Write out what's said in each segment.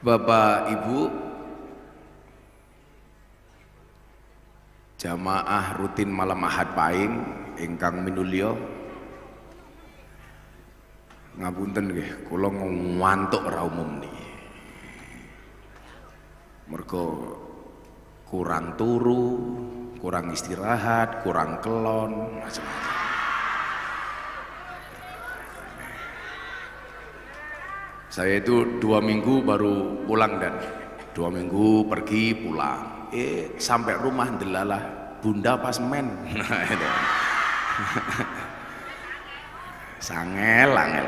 Bapak Ibu jamaah rutin malam Ahad Pahing ingkang minulya, ngapunten nggih kula ngantuk ra umum niki. Mergo kurang turu, kurang istirahat, kurang kelon, macam-macam. Saya itu 2 minggu baru pulang, dan 2 minggu pergi pulang. Sampai rumah ndelalah bunda pas men. Sangel angel.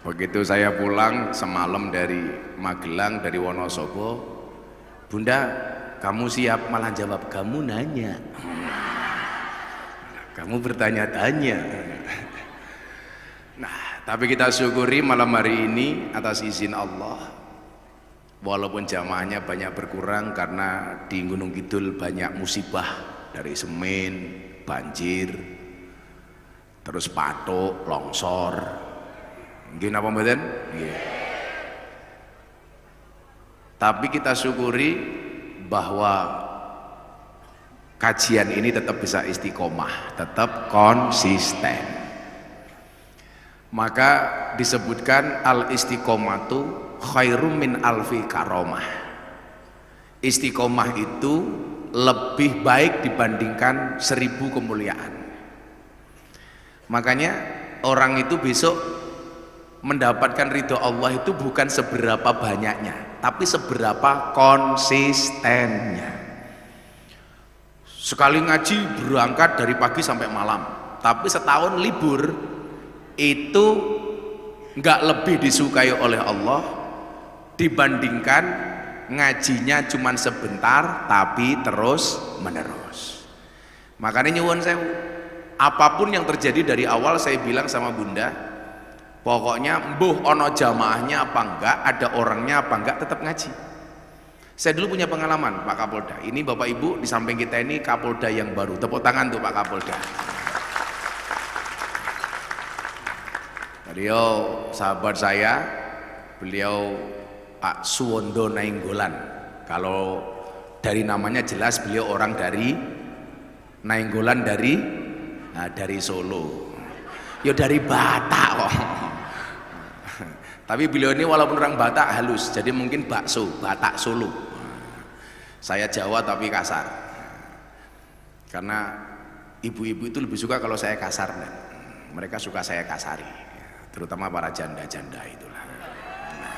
Begitu saya pulang semalam dari Magelang, dari Wonosobo, bunda kamu siap? Malah jawab, kamu nanya, kamu bertanya-tanya. Nah, tapi kita syukuri malam hari ini atas izin Allah, walaupun jamaahnya banyak berkurang karena di Gunung Kidul banyak musibah, dari semen, banjir, terus patok, longsor. Nggih napa mboten? Nggih. Tapi kita syukuri bahwa kajian ini tetap bisa istiqomah, tetap konsisten. Maka disebutkan al-istiqomatu khairum min alfi karomah. Istiqomah itu lebih baik dibandingkan 1000 kemuliaan. Makanya orang itu besok mendapatkan ridho Allah itu bukan seberapa banyaknya, tapi seberapa konsistennya. Sekali ngaji berangkat dari pagi sampai malam, tapi setahun libur, itu nggak lebih disukai oleh Allah dibandingkan ngajinya cuman sebentar tapi terus menerus. Makanya nyuwun sewu, apapun yang terjadi dari awal saya bilang sama bunda, pokoknya mbuh ono jamaahnya apa enggak, ada orangnya apa enggak, tetap ngaji. Saya dulu punya pengalaman Pak Kapolda. Ini Bapak Ibu di samping kita ini Kapolda yang baru. Tepuk tangan tuh Pak Kapolda. Beliau sahabat saya, beliau Pak Suwondo Nainggolan. Kalau dari namanya jelas beliau orang dari Nainggolan, dari Solo. Ya dari Batak kok. Tapi beliau ini walaupun orang Batak halus, jadi mungkin bakso, Batak Solo. Saya Jawa tapi kasar. Karena ibu-ibu itu lebih suka kalau saya kasar, dan mereka suka saya kasari. Terutama para janda-janda itulah. Nah,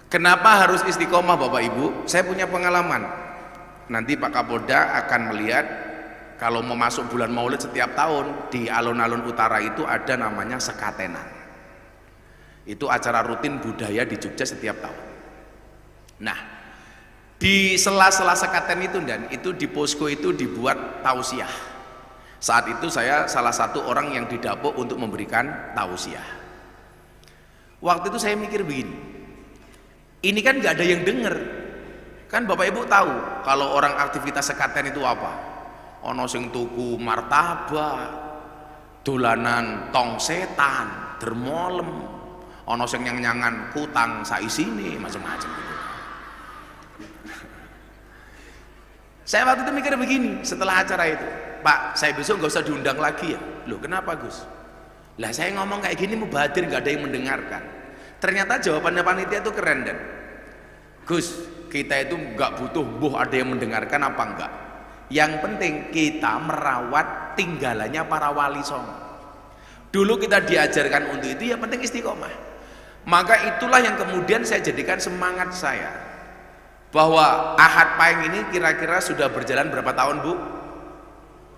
kenapa harus istiqomah Bapak Ibu? Saya punya pengalaman. Nanti Pak Kapolda akan melihat kalau mau masuk bulan Maulid setiap tahun di alun-alun utara itu ada namanya sekatenan. Itu acara rutin budaya di Jogja setiap tahun. Nah, di sela-sela sekaten itu, dan itu di posko itu dibuat tausiah. Saat itu saya salah satu orang yang didapuk untuk memberikan tausiah. Waktu itu saya mikir begini, ini kan nggak ada yang dengar. Kan Bapak Ibu tahu kalau orang aktivitas sekaten itu apa? Ono sing tuku martabak, dolanan tong setan, dermolem, ono sing nyang-nyangan kutang saisine, macam-macam gitu. Saya waktu itu mikir begini setelah acara itu, Pak, saya besok nggak usah diundang lagi ya. Loh kenapa Gus? Lah saya ngomong kayak gini mubadir, nggak ada yang mendengarkan. Ternyata jawabannya panitia itu keren, dan Gus, kita itu nggak butuh ada yang mendengarkan apa enggak. Yang penting kita merawat tinggalannya para wali songo. Dulu kita diajarkan untuk itu, ya penting istiqomah. Maka itulah yang kemudian saya jadikan semangat saya, bahwa Ahad Pahing ini kira-kira sudah berjalan berapa tahun Bu?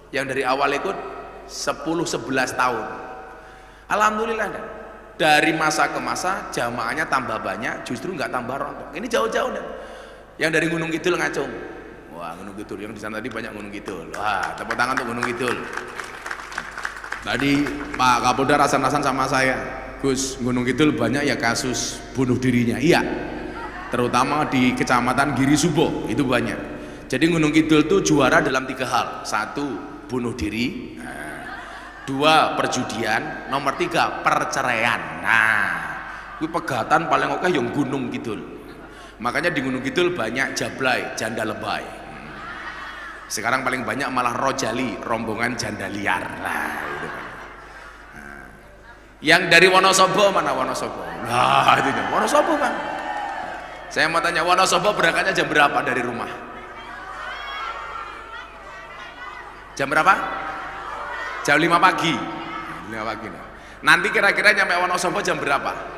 Yang dari awal ikut 10-11 tahun. Alhamdulillah, dari masa ke masa jamaahnya tambah banyak, justru nggak tambah rontok. Ini jauh-jauh dan yang dari Gunung Kidul ngacung. Wah, Gunung Kidul yang di sana tadi banyak Gunung Kidul. Wah, tepuk tangan untuk Gunung Kidul. Tadi Pak Kapolda rasan-rasan sama saya, Gus, Gunung Kidul banyak ya kasus bunuh dirinya. Iya, terutama di Kecamatan Giri Subo itu banyak. Jadi Gunung Kidul itu juara dalam 3 hal. 1, bunuh diri. 2, perjudian. Nomor 3, perceraian. Nah, Kuwi pegatan paling oke yang Gunung Kidul. Makanya di Gunung Kidul banyak jablay, janda lebay. Sekarang paling banyak malah rojali, rombongan janda liar. Nah, itu kan. Nah, yang dari Wonosobo mana Wonosobo? Nah, itu kan. Wonosobo, Bang. Saya mau tanya, Wonosobo berangkatnya jam berapa dari rumah? Jam berapa? Jam 5 pagi. 5 pagi. Nanti kira-kira nyampe Wonosobo jam berapa?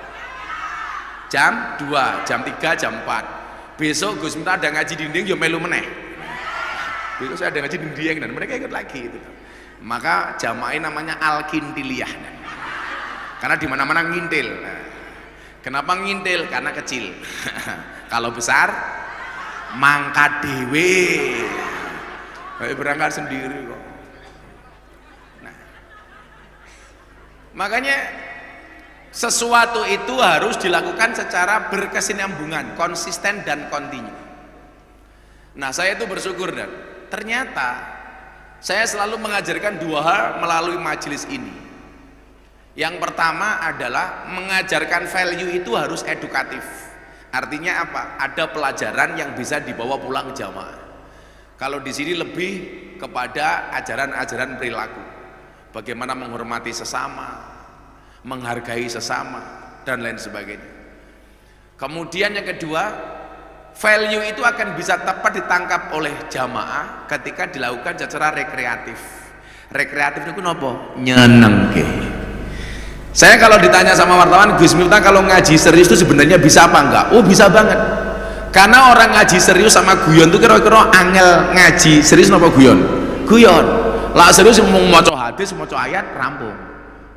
Jam 2, jam 3, jam 4. Besok Gus Miftah ada ngaji dinding ya melu meneh. Besok saya ada ngaji dinding dan mereka ikut lagi itu. Maka jamaah namanya Al-Kintiliyah. Karena di mana-mana ngintil. Kenapa ngintil? Karena kecil. Kalau besar mangkat dewe. Berangkat sendiri kok. Nah, makanya sesuatu itu harus dilakukan secara berkesinambungan, konsisten dan kontinu. Nah, saya itu bersyukur dan ternyata saya selalu mengajarkan 2 hal melalui majelis ini. Yang pertama adalah mengajarkan value itu harus edukatif. Artinya apa? Ada pelajaran yang bisa dibawa pulang jamaah. Kalau di sini lebih kepada ajaran-ajaran perilaku. Bagaimana menghormati sesama, menghargai sesama dan lain sebagainya. Kemudian yang kedua, value itu akan bisa tepat ditangkap oleh jamaah ketika dilakukan secara rekreatif. Rekreatif itu apa? Nyenengke. Saya kalau ditanya sama wartawan, Gus Miftah kalau ngaji serius itu sebenarnya bisa apa enggak? Oh, bisa banget. Karena orang ngaji serius sama guyon itu kira-kira angel ngaji serius napa guyon? Guyon. Lah serius mau maca hadis, maca ayat rampung.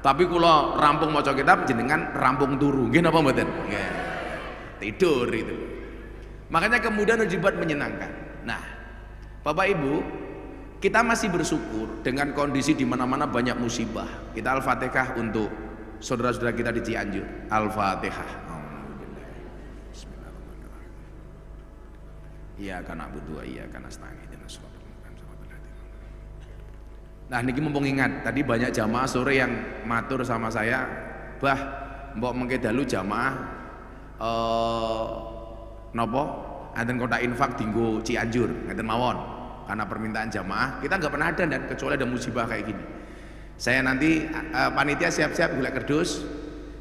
Tapi kalau rampung maca kitab jenengan rampung turu, nggih napa mboten? Nggih. Tidur itu. Makanya kemudian dibuat menyenangkan. Nah, Bapak Ibu, kita masih bersyukur dengan kondisi di mana-mana banyak musibah. Kita Al-Fatihah untuk saudara-saudara kita di Cianjur. Al-Fatihah. Bismillahirrahmanirrahim. Iyyaka na'budu wa iyyaka nasta'in. Nah, niki mumpung ingat, tadi banyak jamaah sore yang matur sama saya, bah, mbok mengke dalu jamaah nopo, enten kota infak dinggo Cianjur, ngeten mawon. Karena permintaan jamaah, kita nggak pernah ada dan kecuali ada musibah kayak gini. Saya nanti panitia siap-siap golek kerdus,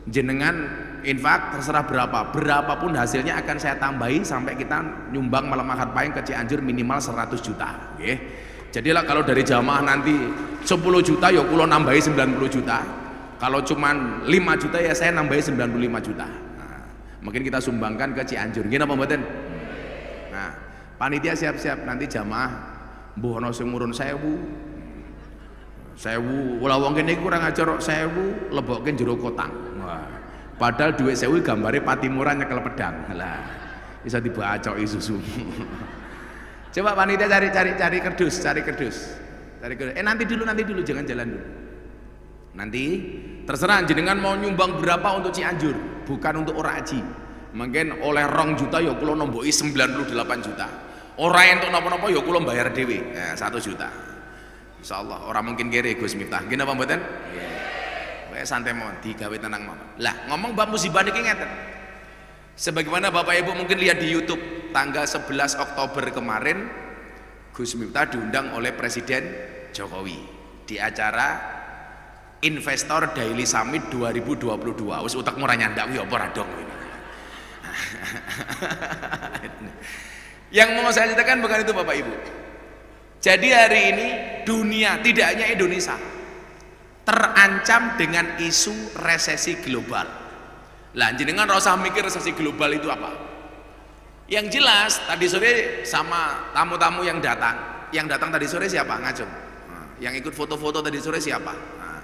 jenengan infak terserah berapapun hasilnya akan saya tambahi sampai kita nyumbang malam akad pahing ke Cianjur minimal 100 juta, okay? Jadilah kalau dari jamaah nanti 10 juta ya kula nambahi 90 juta. Kalau cuman 5 juta ya saya nambahi 95 juta. Nah, mungkin kita sumbangkan ke Cianjur. Nggih napa mboten? Nah, panitia siap-siap nanti jamaah mbuh ana sing murun 1000. 1000, wala wong kene kurang ajar kok 1000 lebokke jero kotang. Wah. Padahal duit 1000 gambare Patimuran nyekel pedang. Lah, bisa dibacoki susu. Coba panitia cari kerdus, cari kerdus. Nanti dulu jangan jalan dulu. Nanti terserah jenengan mau nyumbang berapa untuk Cianjur, bukan untuk orang haji. Mungkin oleh 2 juta ya kula nomboki 98 juta. Ora entuk napa-napa ya kula bayar dhewe. 1 juta. Insyaallah orang mungkin kere Gus Miftah. Nggih napa mboten? Nggih. Wae santai mawon, digawe tenang mawon. Lah, ngomong bab musibah niki ngeten. Sebagaimana Bapak Ibu mungkin lihat di YouTube, tanggal 11 Oktober kemarin Gus Miftah diundang oleh Presiden Jokowi di acara Investor Daily Summit 2022. Wis utekmu ora nyandak kuwi apa ra dong. Yang mau saya ceritakan bukan itu Bapak Ibu. Jadi hari ini dunia, tidak hanya Indonesia, terancam dengan isu resesi global. Lah jenengan ora usah mikir resesi global itu apa. Yang jelas tadi sore sama tamu-tamu yang datang tadi sore siapa? Ngajeng. Nah, yang ikut foto-foto tadi sore siapa? Nah,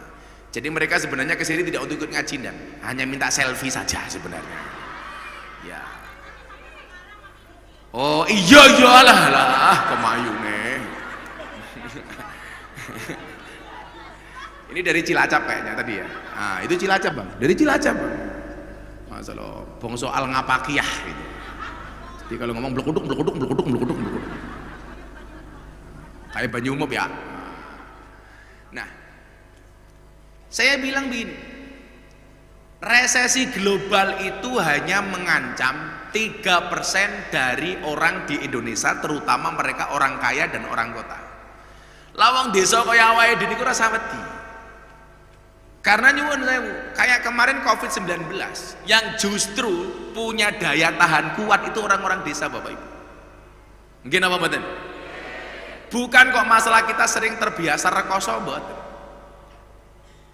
jadi mereka sebenarnya kesini tidak untuk ikut ngaji dan hanya minta selfie saja sebenarnya. Ya. Oh iya lah kemayune. Ini dari Cilacap kayaknya tadi ya. Nah, itu Cilacap Bang. Dari Cilacap Bang. Masalah bong soal ngapakiyah gitu. Jadi kalau ngomong blekuduk. Kayak Banyu Umup ya. Nah, saya bilang begini. Resesi global itu hanya mengancam 3% dari orang di Indonesia, terutama mereka orang kaya dan orang kota. Lawang desa kaya awake dhewe niku rasa wedi. Karena nyuwun sewu, kayak kemarin Covid-19 yang justru punya daya tahan kuat itu orang-orang desa, Bapak Ibu. Nggih napa mboten? Bukan kok masalah kita sering terbiasa rekoso mboten.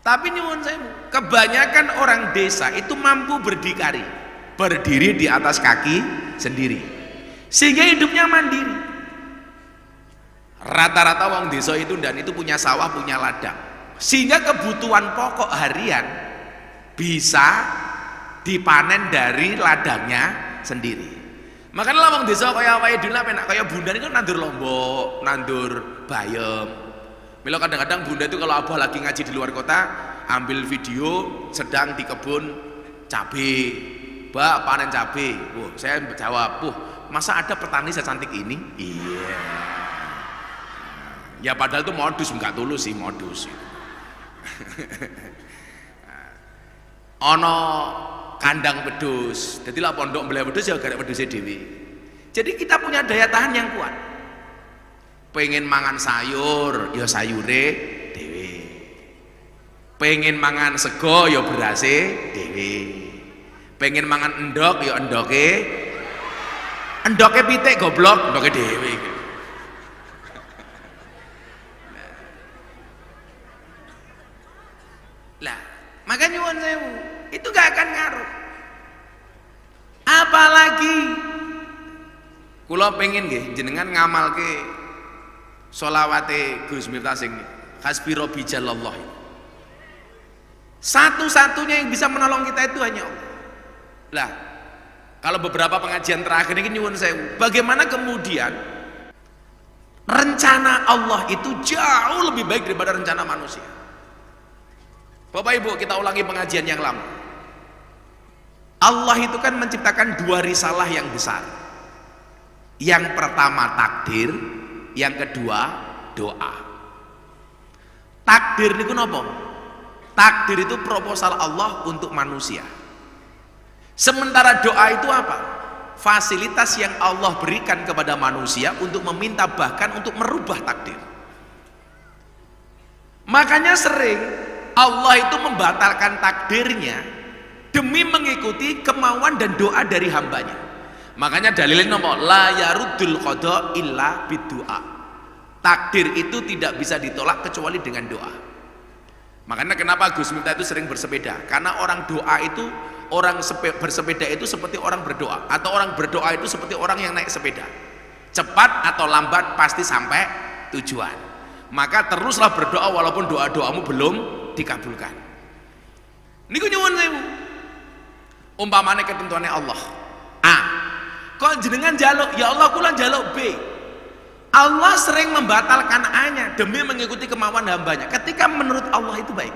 Tapi nyuwun sewu, kebanyakan orang desa itu mampu berdikari, berdiri di atas kaki sendiri, sehingga hidupnya mandiri. Rata-rata wong desa itu dan itu punya sawah, punya ladang, sehingga kebutuhan pokok harian bisa dipanen dari ladangnya sendiri. Makanya wong desa kaya wae dhewe penak kaya bunda itu nandur lombok, nandur bayam. Mila kadang-kadang bunda itu kalau abah lagi ngaji di luar kota, ambil video sedang di kebun cabai, Mbak panen cabai. Saya jawab, masa ada petani secantik ini? Iya. Ya padahal itu modus, enggak tulus sih, modus. Ono kandang wedhus, jadi lah pondok mbeleh wedhus ya gara wedhusnya dewi. Jadi kita punya daya tahan yang kuat. Pengen mangan sayur, ya sayure dewe. Pengen mangan sego, ya berase dewe. Pengen mangan endok, ya endoke pitik goblok, endoke dewe. Lah, makanya nyuwun sewu, itu gak akan ngaruh. Apalagi kula pengen nggih jenengan ngamalke sholawate Gus Miftah sing hasbi rabbi jalallah. Satu-satunya yang bisa menolong kita itu hanya Allah. Lah, kalau beberapa pengajian terakhir ini nyuwun sewu, bagaimana kemudian rencana Allah itu jauh lebih baik daripada rencana manusia. Bapak Ibu, kita ulangi pengajian yang lama. Allah itu kan menciptakan dua risalah yang besar. Yang pertama takdir, yang kedua doa. Takdir niku napa? Takdir itu proposal Allah untuk manusia. Sementara doa itu apa? Fasilitas yang Allah berikan kepada manusia untuk meminta, bahkan untuk merubah takdir. Makanya sering Allah itu membatalkan takdirnya demi mengikuti kemauan dan doa dari hambanya. Makanya dalilnya nomor la yaruddul qada illa bidu'a. Takdir itu tidak bisa ditolak kecuali dengan doa. Makanya kenapa Gus Miftah itu sering bersepeda, karena orang doa itu, orang bersepeda itu seperti orang berdoa, atau orang berdoa itu seperti orang yang naik sepeda. Cepat atau lambat pasti sampai tujuan. Maka teruslah berdoa walaupun doa-doamu belum dikabulkan. Niku nyuwun sewu. Umpamane ketentuannya Allah. A. Kok jenengan jaluk, ya Allah kula jaluk B. Allah sering membatalkan A-nya demi mengikuti kemauan hambanya ketika menurut Allah itu baik.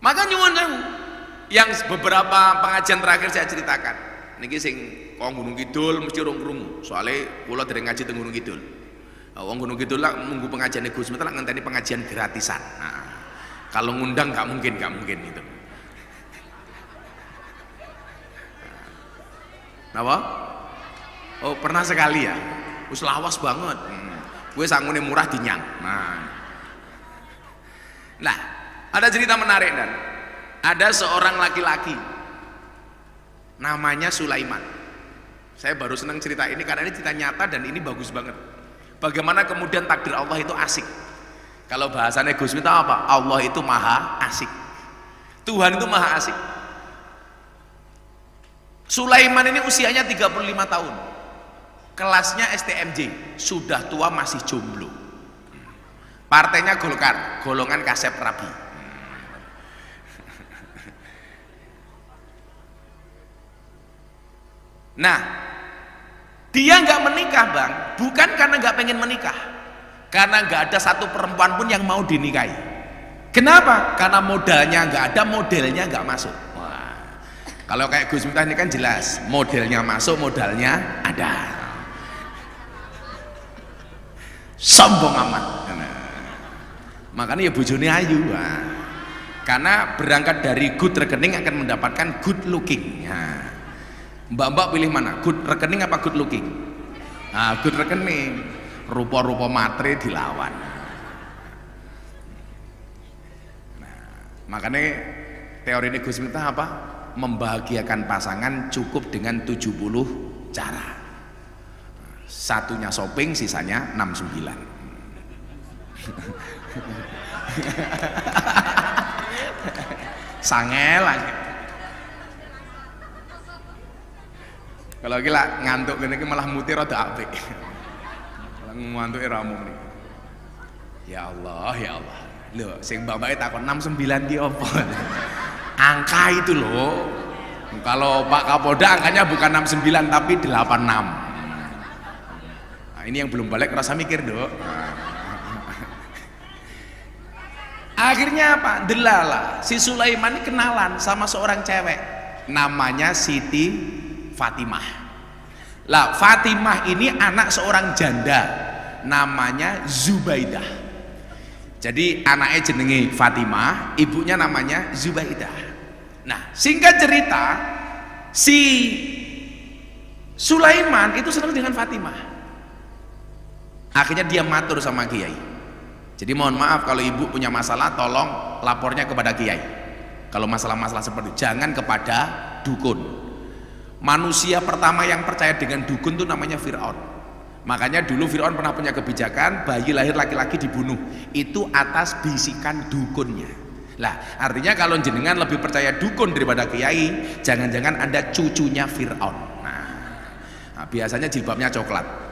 Maka nyuwun sewu, yang beberapa pengajian terakhir saya ceritakan niki sing wong Gunung Kidul mesti rong krungu, soalnya kula dereng ngaji teng Gunung Kidul. Wong Gunung Kidul lah nunggu pengajian Gus Miftah ngenteni pengajian gratisan. Nah, kalau ngundang nggak mungkin itu. Napa? Oh pernah sekali ya, wis lawas banget. Gue sangune murah dinyang. Nah, ada cerita menarik dan ada seorang laki-laki namanya Sulaiman. Saya baru senang cerita ini karena ini cerita nyata dan ini bagus banget. Bagaimana kemudian takdir Allah itu asik. Kalau bahasannya Gus Miftah apa? Allah itu maha asik. Tuhan itu maha asik. Sulaiman ini usianya 35 tahun. Kelasnya STMJ, sudah tua masih jomblo. Partainya Golkar, golongan Kasep Rabi. Nah, dia nggak menikah bang, bukan karena nggak pengen menikah, karena nggak ada satu perempuan pun yang mau dinikahi. Kenapa? Karena modalnya nggak ada, modelnya nggak masuk. Wah, kalau kayak Gus Miftah ini kan jelas, modelnya masuk, modalnya ada. Sombong amat. Makanya ya bojone ayu. karena berangkat dari good rekening akan mendapatkan good looking. Nah, mbak-mbak pilih mana? Good rekening apa good looking? Nah, good rekening. Rupa-rupa matre dilawan. Nah, makanya teori ini Gus Miftah apa? Membahagiakan pasangan cukup dengan 70 cara. Satunya shopping, sisanya 69. Sangelan. Kalau gila ngantuk gini malah mutir rada apik. Kalau ngantuk ramu nih. Ya Allah, ya Allah. Loh, sing mbak-mbake takon 69 ki apa? Angka itu loh. Kalau Pak Kapolda angkanya bukan 69 tapi 86. Nah, ini yang belum balik rasa mikir, Dok. Akhirnya apa? Delala. Si Sulaiman ini kenalan sama seorang cewek namanya Siti Fatimah. Lah, Fatimah ini anak seorang janda namanya Zubaidah. Jadi anaknya jenenge Fatimah, ibunya namanya Zubaidah. Nah, singkat cerita, si Sulaiman itu senang dengan Fatimah. Akhirnya dia matur sama Kiai. Jadi mohon maaf kalau ibu punya masalah, tolong lapornya kepada Kiai. Kalau masalah-masalah seperti itu, jangan kepada dukun. Manusia pertama yang percaya dengan dukun itu namanya Fir'aun. Makanya dulu Fir'aun pernah punya kebijakan, bayi lahir laki-laki dibunuh. Itu atas bisikan dukunnya. Lah, artinya kalau jenengan lebih percaya dukun daripada Kiai, jangan-jangan Anda cucunya Fir'aun. Nah, biasanya jilbabnya coklat.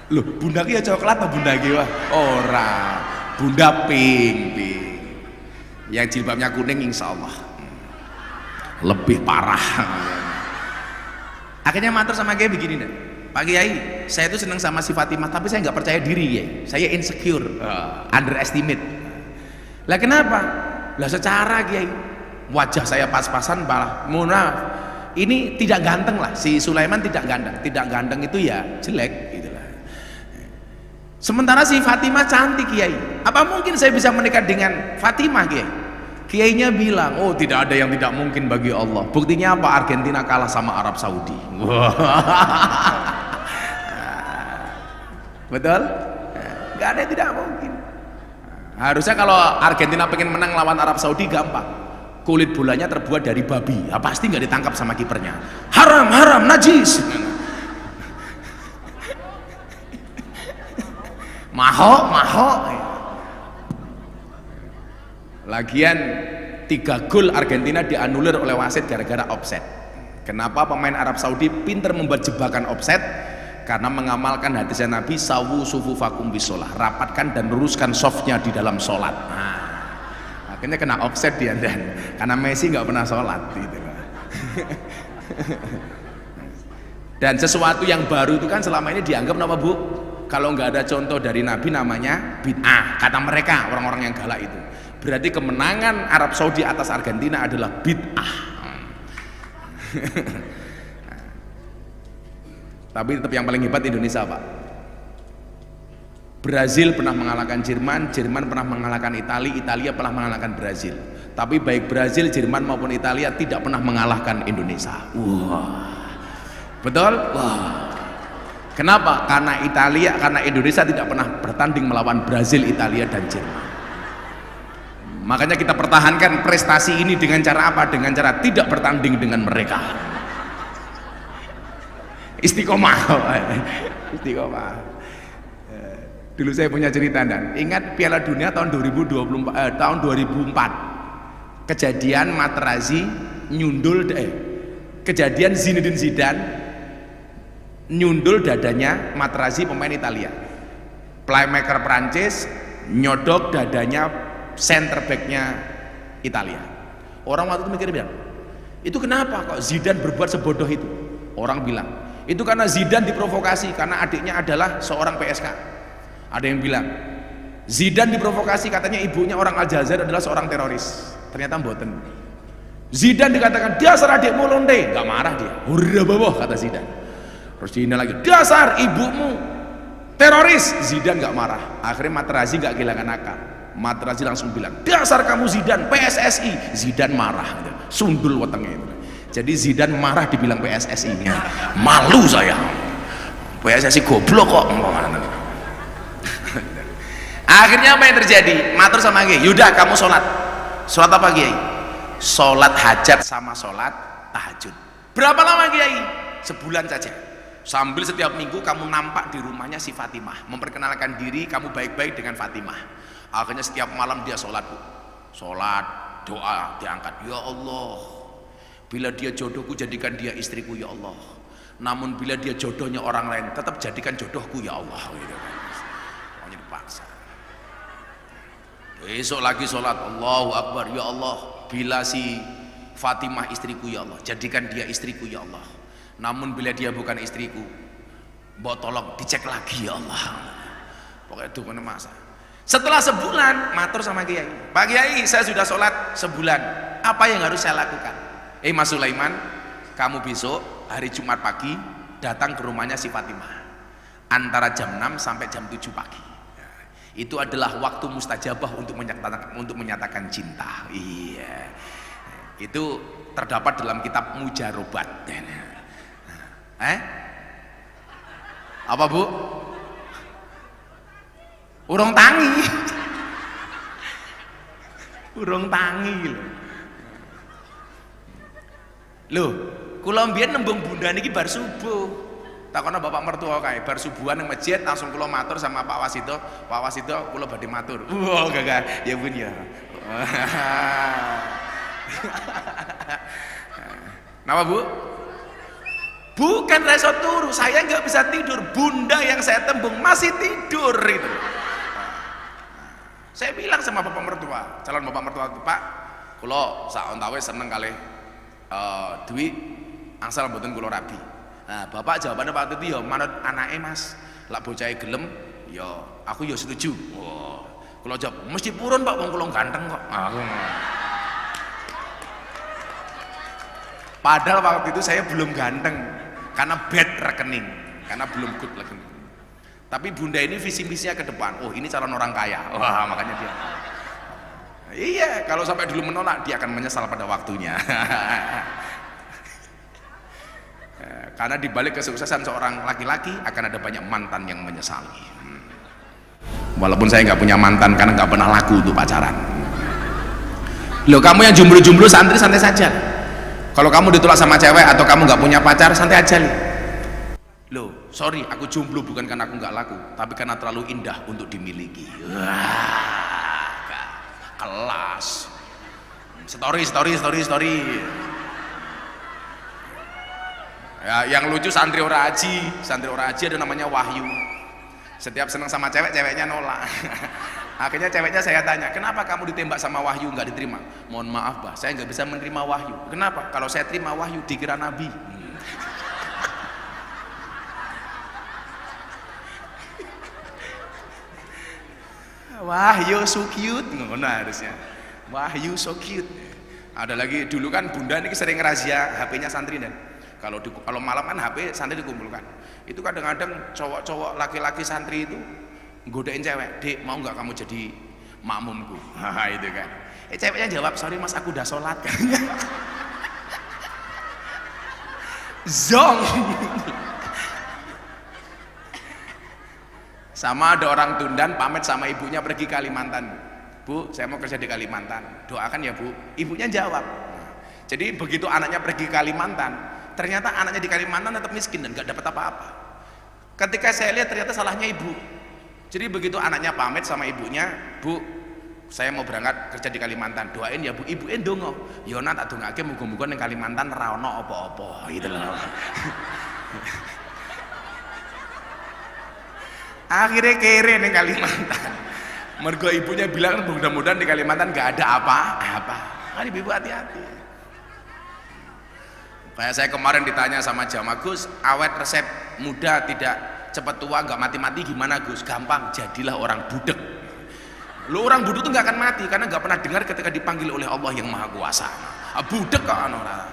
Loh, bunda ki ya coklat atau bunda ki wah? Ora, bunda pink. Yang jilbabnya kuning insya Allah lebih parah. Akhirnya matur sama Kiai begini deh, Pak Kiai, saya itu senang sama si Fatimah tapi saya nggak percaya diri ya, saya insecure, underestimate. Lah kenapa? Lah secara Kiai, wajah saya pas-pasan malah, mohon maaf, ini tidak ganteng lah, si Sulaiman tidak ganteng itu ya jelek gitu lah. Sementara si Fatimah cantik Kiai, apa mungkin saya bisa menikah dengan Fatimah Kiai? Kiainya bilang, oh tidak ada yang tidak mungkin bagi Allah. Buktinya apa? Argentina kalah sama Arab Saudi. Betul? Gak ada yang tidak mungkin. Harusnya kalau Argentina pengen menang lawan Arab Saudi gampang. Kulit bolanya terbuat dari babi, ya, pasti nggak ditangkap sama kipernya. Haram, haram, najis. Maho. Lagian 3 gol Argentina dianulir oleh wasit gara-gara offset. Kenapa pemain Arab Saudi pinter membuat jebakan offset? Karena mengamalkan hadisnya Nabi, sawu sufufakum bisolah, rapatkan dan luruskan softnya di dalam sholat. Nah, akhirnya kena offset dia, dan karena Messi nggak pernah sholat gitu. Dan sesuatu yang baru itu kan selama ini dianggap apa Bu? Kalau nggak ada contoh dari Nabi namanya bid'ah, kata mereka orang-orang yang galak itu. Berarti kemenangan Arab Saudi atas Argentina adalah bid'ah. Tapi tetap yang paling hebat Indonesia Pak. Brazil pernah mengalahkan Jerman, Jerman pernah mengalahkan Italia, Italia pernah mengalahkan Brazil. Tapi baik Brazil, Jerman maupun Italia tidak pernah mengalahkan Indonesia. Wah, betul? Wah. Kenapa? Karena Indonesia tidak pernah bertanding melawan Brazil, Italia, dan Jerman. Makanya kita pertahankan prestasi ini dengan cara apa? Dengan cara tidak bertanding dengan mereka. Istiqomah. Istiqomah. Dulu saya punya cerita, dan ingat Piala Dunia tahun 2004. Kejadian Materazzi nyundul kejadian Zinedine Zidane nyundul dadanya Materazzi pemain Italia. Playmaker Prancis nyodok dadanya center backnya Italia. Orang waktu itu mikir bilang, itu kenapa kok Zidane berbuat sebodoh itu? Orang bilang, itu karena Zidane diprovokasi karena adiknya adalah seorang PSK. Ada yang bilang, Zidane diprovokasi katanya ibunya orang Aljazair adalah seorang teroris. Ternyata mboten. Zidane dikatakan dasar adikmu lonte, nggak marah dia. Hurra bawah kata Zidane. Terus dihina lagi, dasar ibumu teroris. Zidane nggak marah, akhirnya Materazzi nggak kehilangan akal. Materazzi langsung bilang, dasar kamu Zidane, PSSI. Zidane marah gitu. Sundul wetenge itu. Jadi Zidane marah dibilang PSSI nya, malu saya, PSSI goblok kok. Akhirnya apa yang terjadi? Matur sama Kiai, yaudah kamu sholat apa Kiai? Sholat hajat sama sholat tahajud. Berapa lama Kiai? Sebulan saja. Sambil setiap minggu kamu nampak di rumahnya si Fatimah, memperkenalkan diri kamu baik-baik dengan Fatimah. Akhirnya setiap malam dia sholat, Bu. Sholat, doa diangkat, ya Allah, bila dia jodohku jadikan dia istriku ya Allah, namun bila dia jodohnya orang lain tetap jadikan jodohku ya Allah, gitu kan. Pokoknya dipaksa. Besok lagi sholat, Allahu Akbar, ya Allah, bila si Fatimah istriku ya Allah, jadikan dia istriku ya Allah, namun bila dia bukan istriku, mbok tolong dicek lagi ya Allah. Pokoknya itu mana masa. Setelah sebulan, matur sama Kiai, Pak Kiai, saya sudah sholat sebulan, apa yang harus saya lakukan? Mas Sulaiman, kamu besok hari Jumat pagi datang ke rumahnya si Fatimah antara jam 6 sampai jam 7 pagi. Itu adalah waktu mustajabah untuk menyatakan cinta. Iya, itu terdapat dalam kitab Mujarobat. Apa Bu? Urung tangi. Urung tangi loh, kula mbiyen nembung bunda niki bar subuh. Takono bapak mertua kae, bar subuhan nang masjid langsung kula matur sama Pak Wasito. Pak Wasito kula badhe matur. Gagah ya Bun ya. Napa Bu? Bukan reso turu, saya nggak bisa tidur. Bunda yang saya tembung masih tidur itu. Saya bilang sama bapak mertua, calon bapak mertua itu, Pak, kula sak ontawe seneng kalih duit angsal mboten kula rabi. Nah, bapak jawabannya waktu itu ya manut anake Mas. Lak bocahe gelem, ya aku ya setuju. Wah, kula jawab, mesti purun Pak, wong kula ganteng kok. Padahal waktu itu saya belum ganteng karena bad rekening, karena belum good rekening. Tapi bunda ini visi misinya ke depan. Oh, ini calon orang kaya. Wah, makanya dia. Iya, kalau sampai dulu menolak, dia akan menyesal pada waktunya. Karena di balik kesuksesan seorang laki-laki akan ada banyak mantan yang menyesali. Walaupun saya nggak punya mantan karena nggak pernah laku untuk pacaran. Loh, kamu yang jomblo-jomblo santri santai saja. Kalau kamu ditolak sama cewek atau kamu nggak punya pacar, santai aja nih. Loh, sorry, aku jomblo bukan karena aku nggak laku, tapi karena terlalu indah untuk dimiliki. Wah, kelas. Story. Ya, yang lucu santri ora aji ada namanya Wahyu. Setiap senang sama cewek, ceweknya nolak. Akhirnya ceweknya saya tanya, kenapa kamu ditembak sama Wahyu nggak diterima? Mohon maaf Bah, saya nggak bisa menerima Wahyu. Kenapa? Kalau saya terima Wahyu dikira nabi. Wahyu so cute, ngono harusnya. Wahyu so cute. Ada lagi dulu kan bunda ini sering razia HP-nya santri dan kalau malam kan HP santri dikumpulkan. Itu kadang-kadang cowok-cowok laki-laki santri itu godain cewek, Dek mau nggak kamu jadi makmumku? Itu kan. Ceweknya jawab, sorry Mas aku udah sholat kan. Zong. Sama ada orang Tundan pamit sama ibunya pergi Kalimantan. Bu, saya mau kerja di Kalimantan, doakan ya Bu. Ibunya jawab. Jadi begitu anaknya pergi Kalimantan, ternyata anaknya di Kalimantan tetap miskin dan gak dapat apa-apa. Ketika saya lihat ternyata salahnya ibu. Jadi begitu anaknya pamit sama ibunya, Bu, saya mau berangkat kerja di Kalimantan, doain ya Bu. Ibu ndonga, ya nak tak dongake muga-muga ning Kalimantan ra ono apa-apa gitu loh. Akhirnya kere nih Kalimantan. Mergo ibunya bilang mudah-mudahan di Kalimantan gak ada apa-apa. Kan ibu hati-hati. Kayak saya kemarin ditanya sama jamaah, Gus, awet resep muda tidak cepat tua gak mati-mati gimana Gus? Gampang, jadilah orang budek. Lo orang budek tuh gak akan mati karena gak pernah dengar ketika dipanggil oleh Allah yang Maha Kuasa. Budek kok orang.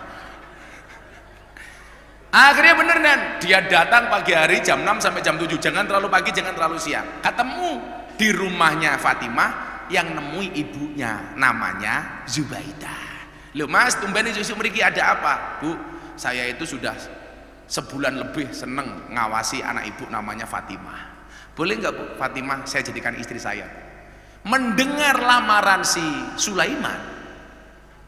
Akhirnya bener dan dia datang pagi hari jam 6 sampai jam 7, jangan terlalu pagi, jangan terlalu siang. Ketemu di rumahnya Fatimah, yang nemui ibunya namanya Zubaidah. Loh mas, tumben susu mriki ada apa? Bu, saya itu sudah sebulan lebih seneng ngawasi anak ibu namanya Fatimah. Boleh nggak Bu, Fatimah saya jadikan istri saya? Mendengar lamaran si Sulaiman,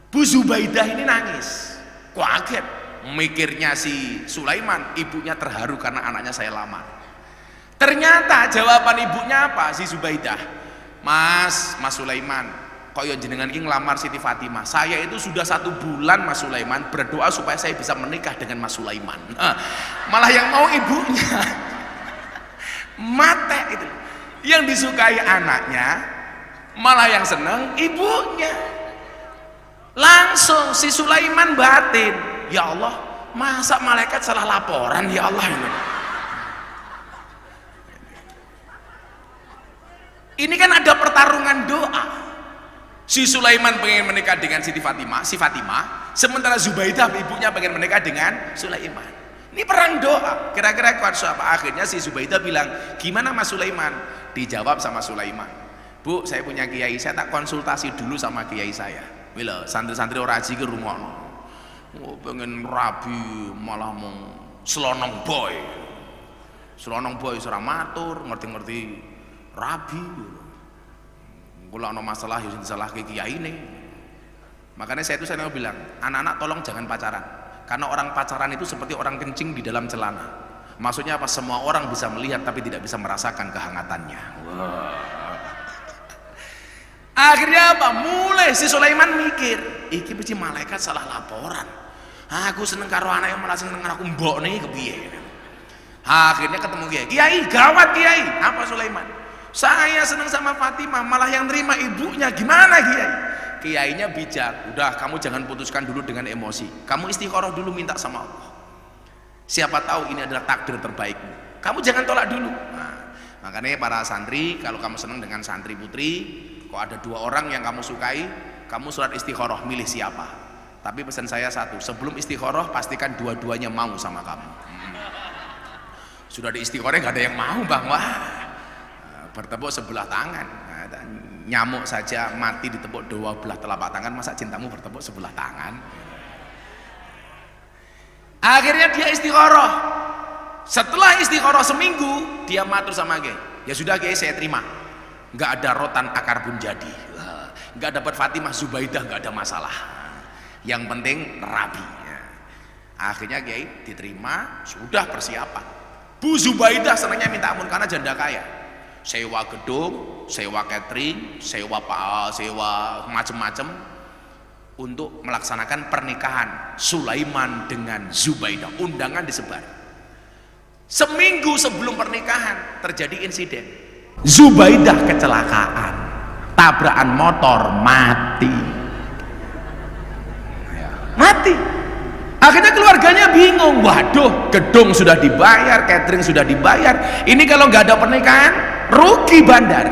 Bu Zubaidah ini nangis, kaget. Mikirnya si Sulaiman, ibunya terharu karena anaknya saya lamar. Ternyata jawaban ibunya apa? Si Zubaidah, Mas Sulaiman, kok ya jenengan ki ngelamar Siti Fatimah. Saya itu sudah 1 bulan Mas Sulaiman berdoa supaya saya bisa menikah dengan Mas Sulaiman. Malah yang mau ibunya. Mate itu. Yang disukai anaknya, malah yang seneng ibunya. Langsung si Sulaiman batin, ya Allah, masa malaikat salah laporan ya Allah ini. Ini kan ada pertarungan doa. Si Sulaiman pengen menikah dengan si Fatimah, sementara Zubaidah ibunya pengen menikah dengan Sulaiman. Ini perang doa. Kira-kira kuat apa? Akhirnya si Zubaidah bilang, gimana Mas Sulaiman? Dijawab sama Sulaiman, Bu, saya punya kiai, saya tak konsultasi dulu sama kiai saya. Bila santri-santri ora aji ke rumah, oh, pengen rabi malah mau selonong boy seorang matur ngerti-ngerti rabi. Kalau ada masalah yang salah ke kiai ini. Makanya saya bilang, anak-anak tolong jangan pacaran, karena orang pacaran itu seperti orang kencing di dalam celana. Maksudnya apa? Semua orang bisa melihat tapi tidak bisa merasakan kehangatannya. Akhirnya apa? Mulai si Sulaiman mikir, iki mesti malaikat salah laporan. Aku seneng karo anak yang malah seneng aku mbok nih kepiye. Akhirnya ketemu kiai, gawat kiai. Apa Sulaiman? Saya seneng sama Fatimah, malah yang terima ibunya. Gimana kiai? Kiainya bijak. Udah, kamu jangan putuskan dulu dengan emosi. Kamu istikharah dulu, minta sama Allah. Siapa tahu ini adalah takdir terbaikmu. Kamu jangan tolak dulu. Nah, makanya para santri, kalau kamu seneng dengan santri putri, kok ada 2 orang yang kamu sukai, kamu surat istikharah milih siapa. Tapi pesan saya satu, sebelum istikharah pastikan dua-duanya mau sama kamu. Sudah di istikharah nggak ada yang mau bang, wah bertepuk sebelah tangan. Nyamuk saja mati ditepuk 2 belah telapak tangan, masa cintamu bertepuk sebelah tangan. Akhirnya dia istikharah. Setelah istikharah seminggu, dia matur sama kiai, ya sudah kiai saya terima. Nggak ada rotan akar pun jadi, nggak dapat Fatimah Zubaidah nggak ada masalah, yang penting rabi. Akhirnya kiai diterima, sudah persiapan. Bu Zubaidah senangnya minta ampun karena janda kaya, sewa gedung, sewa catering, sewa macem-macem untuk melaksanakan pernikahan Sulaiman dengan Zubaidah. Undangan disebar. Seminggu sebelum pernikahan terjadi insiden, Zubaidah kecelakaan, tabrakan motor, mati. Akhirnya keluarganya bingung, waduh, gedung sudah dibayar, catering sudah dibayar, ini kalau nggak ada pernikahan rugi bandar.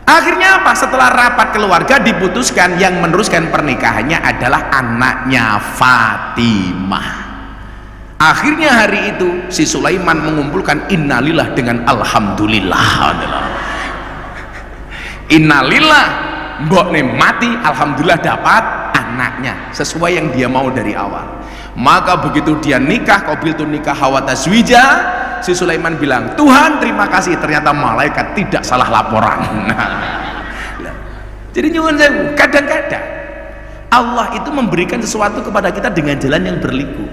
Akhirnya apa? Setelah rapat keluarga diputuskan yang meneruskan pernikahannya adalah anaknya Fatimah. Akhirnya hari itu si Sulaiman mengumpulkan innalillah dengan alhamdulillah. Innalillah, mbok mati, alhamdulillah dapat anaknya sesuai yang dia mau dari awal. Maka begitu dia nikah, qabiltu nikah wa tazwija, si Sulaiman bilang, Tuhan terima kasih, ternyata malaikat tidak salah laporan. Jadi nyuwun sewu, kadang-kadang Allah itu memberikan sesuatu kepada kita dengan jalan yang berliku.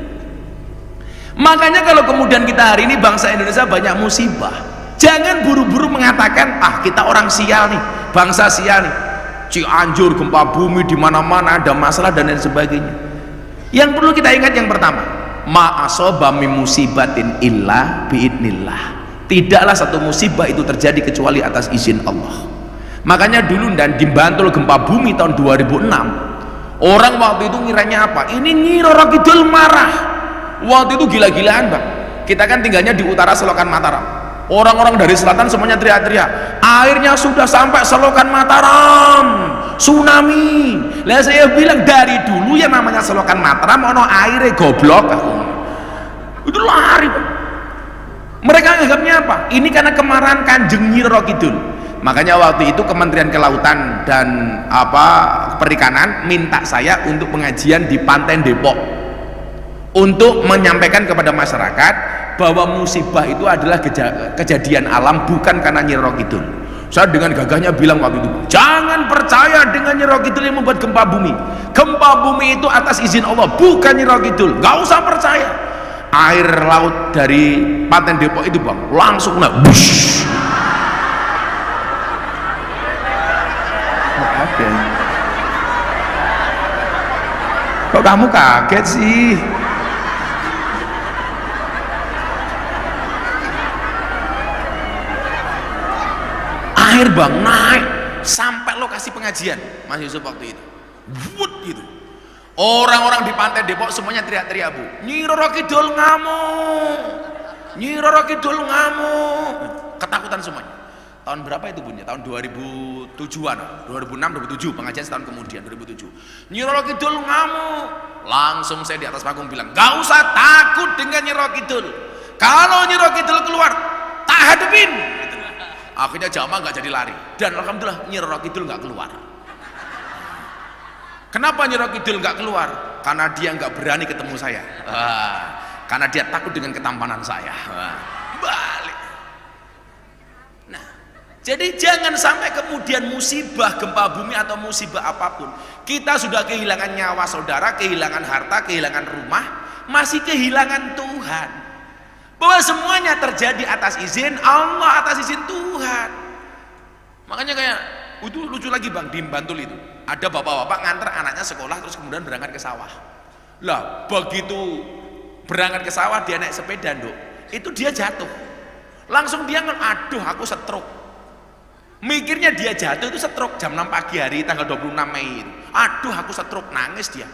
Makanya kalau kemudian kita hari ini bangsa Indonesia banyak musibah, jangan buru-buru mengatakan, ah kita orang sial nih, bangsa sial nih, Cianjur gempa bumi di mana-mana ada masalah dan lain sebagainya. Yang perlu kita ingat yang pertama, ma asoba min musibatin illa biidnillah. Tidaklah satu musibah itu terjadi kecuali atas izin Allah. Makanya dulu dan di Bantul gempa bumi tahun 2006, orang waktu itu ngiranya apa? Ini Nyi Roro Kidul marah. Waktu itu gila-gilaan bang. Kita kan tinggalnya di utara selokan Mataram. Orang-orang dari selatan semuanya teriak-teriak. Airnya sudah sampai selokan Mataram, tsunami. Lah saya bilang dari dulu yang namanya selokan Mataram ono airnya goblok aku. Itu lari, Pak. Mereka anggapnya apa? Ini karena kemarahan Kanjeng Nyi Roro Kidul. Makanya waktu itu Kementerian Kelautan dan Perikanan minta saya untuk pengajian di Pantai Depok untuk menyampaikan kepada masyarakat bahwa musibah itu adalah kejadian alam, bukan karena Nyi Roro Kidul. Saya dengan gagahnya bilang waktu itu, jangan percaya dengan Nyi Roro Kidul yang membuat gempa bumi. Gempa bumi itu atas izin Allah, bukan Nyi Roro Kidul. Gak usah percaya. Air laut dari Pantai Depok itu, Bang, langsung naik. Bush. Kaget. Kok kamu kaget sih? Air, Bang, naik sampai lokasi pengajian Mas Yusuf waktu itu. Wut gitu. Orang-orang di Pantai Depok semuanya teriak-teriak, Bu, Nyi Roro Kidul ngamuk, Nyi Roro Kidul ngamuk. Ketakutan semuanya. Tahun berapa itu, Bun? Tahun 2007-an, 2006, 2007, pengajian setahun kemudian, 2007. Nyi Roro Kidul ngamuk. Langsung saya di atas panggung bilang, gak usah takut dengan Nyi Roro Kidul. Kalau Nyi Roro Kidul keluar, tak hadepin. Akhirnya jamaah nggak jadi lari, dan alhamdulillah Nyi Roro Kidul nggak keluar. Kenapa Nyi Roro Kidul nggak keluar? Karena dia nggak berani ketemu saya. Karena dia takut dengan ketampanan saya. Balik. Nah, jadi jangan sampai kemudian musibah gempa bumi atau musibah apapun, kita sudah kehilangan nyawa saudara, kehilangan harta, kehilangan rumah, masih kehilangan Tuhan. Bahwa semuanya terjadi atas izin Allah, atas izin Tuhan. Makanya kayak itu lucu lagi, Bang, di Bantul itu ada bapak-bapak nganter anaknya sekolah terus kemudian berangkat ke sawah. Lah begitu berangkat ke sawah dia naik sepeda, Nduk, itu dia jatuh. Langsung dia aduh aku stroke. Mikirnya dia jatuh itu stroke jam 6 pagi hari tanggal 26 Mei itu. Aduh aku stroke, nangis dia.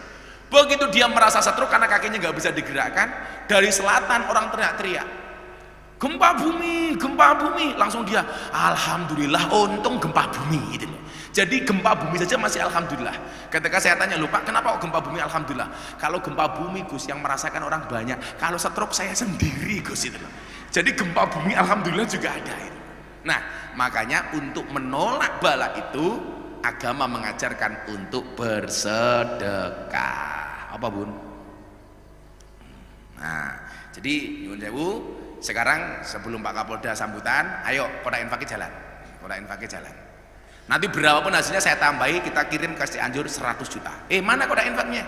Begitu dia merasa stroke karena kakinya nggak bisa digerakkan, dari selatan orang teriak-teriak, gempa bumi, langsung dia alhamdulillah, untung gempa bumi gitu loh. Jadi gempa bumi saja masih alhamdulillah. Ketika saya tanya, lupa kenapa kok gempa bumi alhamdulillah? Kalau gempa bumi, Gus, yang merasakan orang banyak, kalau stroke saya sendiri, Gus, itu loh. Jadi gempa bumi alhamdulillah juga ada itu. Nah, makanya untuk menolak bala itu agama mengajarkan untuk bersedekah. Apa, Bun? Nah, jadi nyuwun sewu, sekarang sebelum Pak Kapolda sambutan, ayo kodak infaknya jalan. Kodak infaknya jalan. Nanti berapapun hasilnya saya tambahi, kita kirim ke Cianjur 100 juta. Mana kodak infaknya?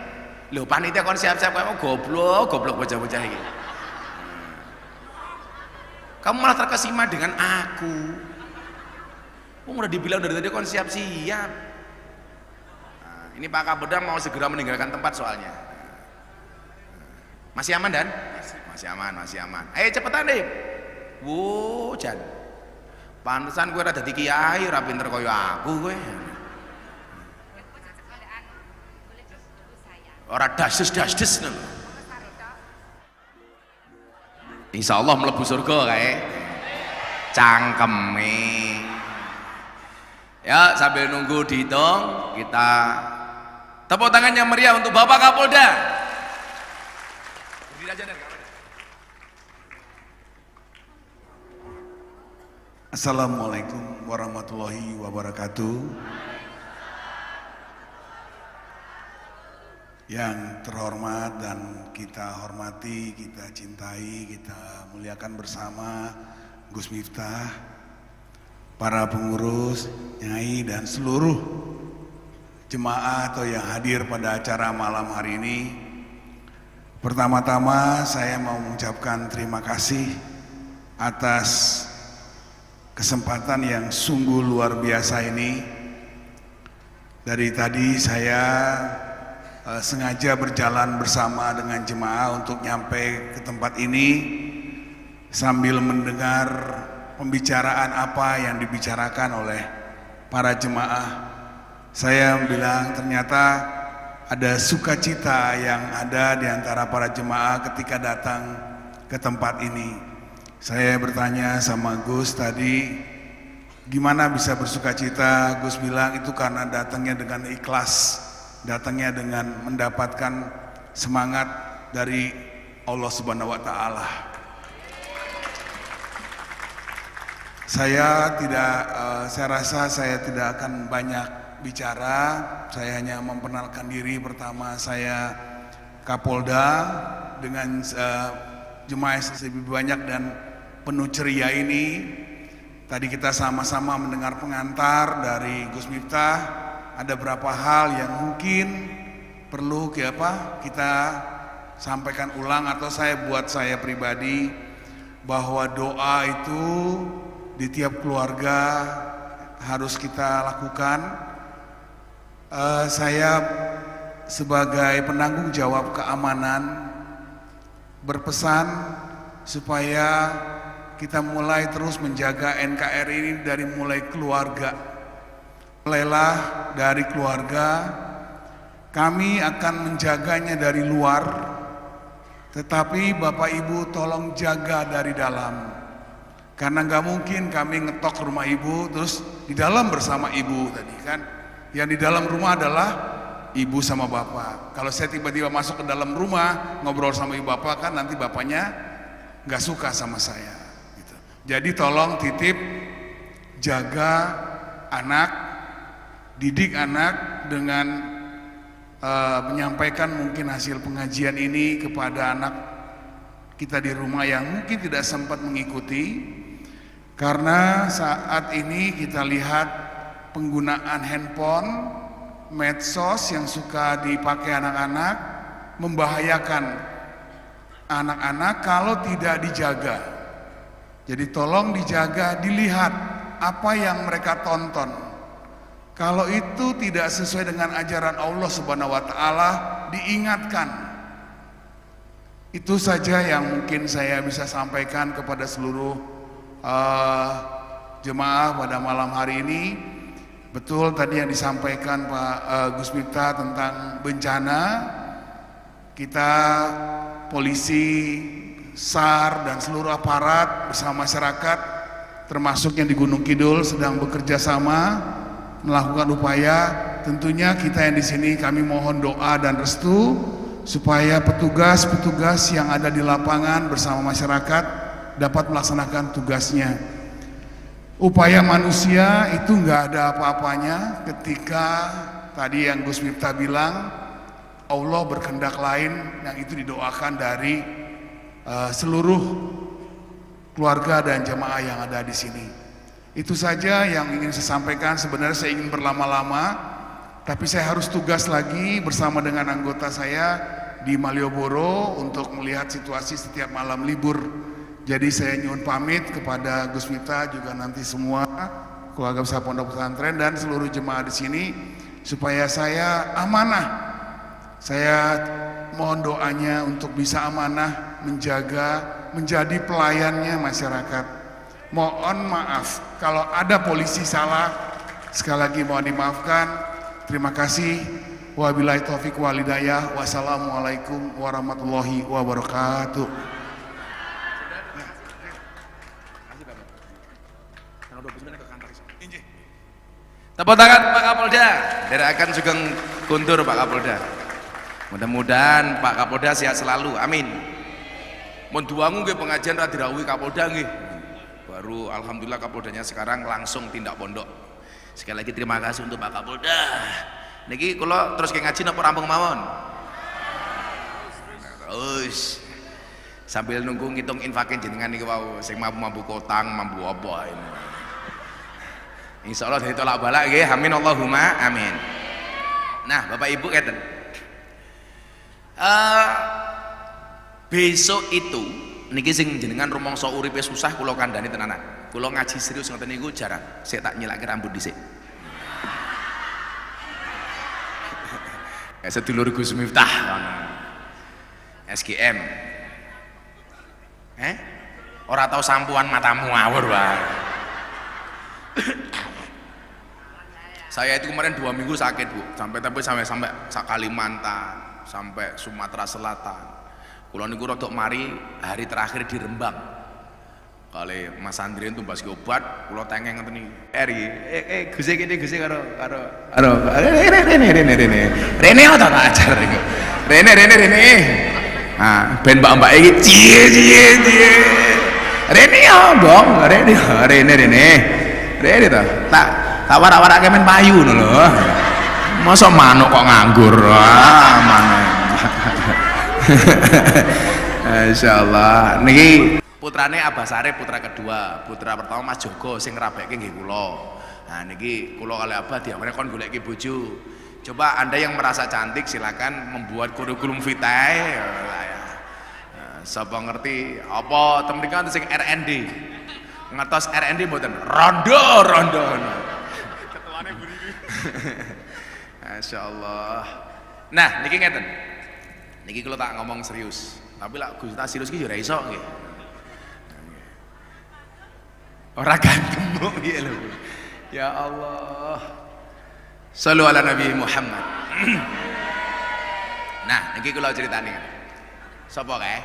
Loh, panitia kon siap-siap, kamu goblok bocah-bocah ini. Kamu malah terkesima dengan aku. Udah dibilang dari tadi kon siap-siap. Ini Pak Kapolda mau segera meninggalkan tempat soalnya. Masih aman, Dan? Masih aman. Ayo cepetan deh. Jan. Pantesan gue rada dadi kiai, ora pinter kaya aku gue. Ora dasdes ngono. Insyaallah mlebu surga kae. Cangkeme. Ya, sambil nunggu dihitung, kita tepuk tangan yang meriah untuk Bapak Kapolda. Berdiri aja, Dan. Assalamualaikum warahmatullahi wabarakatuh. Yang terhormat dan kita hormati, kita cintai, kita muliakan bersama Gus Miftah, para pengurus, nyai, dan seluruh jemaah atau yang hadir pada acara malam hari ini. Pertama-tama saya mau mengucapkan terima kasih atas kesempatan yang sungguh luar biasa ini. Dari tadi saya sengaja berjalan bersama dengan jemaah untuk nyampe ke tempat ini sambil mendengar pembicaraan apa yang dibicarakan oleh para jemaah. Saya bilang ternyata ada sukacita yang ada di antara para jemaah ketika datang ke tempat ini. Saya bertanya sama Gus tadi, gimana bisa bersukacita? Gus bilang itu karena datangnya dengan ikhlas, datangnya dengan mendapatkan semangat dari Allah Subhanahu wa taala. Saya rasa saya tidak akan banyak bicara. Saya hanya memperkenalkan diri. Pertama, saya Kapolda dengan jemaah yang lebih banyak dan penuh ceria ini. Tadi kita sama-sama mendengar pengantar dari Gus Miftah. Ada beberapa hal yang mungkin perlu kita sampaikan ulang, atau buat saya pribadi, bahwa doa itu di tiap keluarga harus kita lakukan. Saya sebagai penanggung jawab keamanan berpesan supaya kita mulai terus menjaga NKRI ini dari mulai keluarga. Mulailah dari keluarga, kami akan menjaganya dari luar, tetapi Bapak Ibu tolong jaga dari dalam. Karena nggak mungkin kami ngetok rumah Ibu terus di dalam bersama Ibu tadi kan. Yang di dalam rumah adalah Ibu sama Bapak. Kalau saya tiba-tiba masuk ke dalam rumah ngobrol sama Ibu Bapak, kan nanti Bapaknya nggak suka sama saya. Jadi tolong titip jaga anak, didik anak dengan menyampaikan mungkin hasil pengajian ini kepada anak kita di rumah yang mungkin tidak sempat mengikuti. Karena saat ini kita lihat penggunaan handphone, medsos yang suka dipakai anak-anak membahayakan anak-anak kalau tidak dijaga. Jadi tolong dijaga, dilihat apa yang mereka tonton. Kalau itu tidak sesuai dengan ajaran Allah Subhanahu wa taala, diingatkan. Itu saja yang mungkin saya bisa sampaikan kepada seluruh jemaah pada malam hari ini. Betul tadi yang disampaikan Pak Gus Miftah tentang bencana. Kita polisi, SAR dan seluruh aparat bersama masyarakat termasuk yang di Gunung Kidul sedang bekerja sama melakukan upaya. Tentunya kita yang di sini kami mohon doa dan restu supaya petugas-petugas yang ada di lapangan bersama masyarakat dapat melaksanakan tugasnya. Upaya manusia itu nggak ada apa-apanya ketika tadi yang Gus Miftah bilang Allah berkehendak lain, yang itu didoakan dari seluruh keluarga dan jemaah yang ada di sini. Itu saja yang ingin saya sampaikan. Sebenarnya saya ingin berlama-lama, tapi saya harus tugas lagi bersama dengan anggota saya di Malioboro untuk melihat situasi setiap malam libur. Jadi saya nyuwun pamit kepada Gus Miftah juga nanti semua keluarga besar Pondok Pesantren dan seluruh jemaah di sini supaya saya amanah. Saya mohon doanya untuk bisa amanah menjaga, menjadi pelayannya masyarakat. Mohon maaf kalau ada polisi salah, sekali lagi mohon dimaafkan. Terima kasih. Wabillahi taufiq wal hidayah. Wassalamualaikum warahmatullahi wabarakatuh. Tepuk tangan Pak Kapolda. Derakan Sugeng Kuntur Pak Kapolda. Mudah-mudahan Pak Kapolda sehat selalu. Amin. Mun duangu nggih pengajian ra dirawuhi Kapolda nggih. Baru alhamdulillah Kapoldanya sekarang langsung tindak pondok. Sekali lagi terima kasih untuk Pak Kapolda. Niki kula terus ke ngaji napa rampung mawon? Terus sambil nunggu ngitung infakin jenengan niki wau sing mampu kotang, mampu apa ini. Insyaallah dari tolak balak nggih. Amin Allahumma amin. Nah, Bapak Ibu ngeten. Besok itu niki sing jenengan rumangsa uripe susah kula kandhani tenanan. Kula ngaji serius ngoten niku jarang. Sik tak nyilake rambut dhisik. Sedulur Gus Miftah SGM. Ora tau sampuan matamu ngawur wae. Saya itu kemarin 2 minggu sakit Bu, sampai Kalimantan, sampai Sumatera Selatan. Kulo niku rodok mari hari terakhir di Rembang. Kali Mas Andrian tuh basi obat, kulo tengeng ngeten iki. Guse kene Guse karo Rene apa tak ajar iku. Rene. ben mbak-mbak iki cie. Rene ya, Bong. Rene to. Tak warak-warake men payu ngono lho. Masa manuk kok nganggur. Manuk. Insyaallah niki putrane Abah Sarip putra kedua, putra pertama Mas Joko sing ngrabekke nggih kula. Nah niki kula kali Abah diamane kon goleki bojo. Coba Anda yang merasa cantik silakan membuat kurikulum vitae. Sapa ngerti apa temrika sing RND. Ngetos RND mboten rondo. Ketuane buri. Masyaallah. Nah niki ngeten. Niki kula tak ngomong serius. Tapi lah Gusti serius ki yo ora iso nggih. Ora gemuk piye lho. Ya Allah. Shallu ala Nabi Muhammad. Nah, niki kula critani. Sapa kae?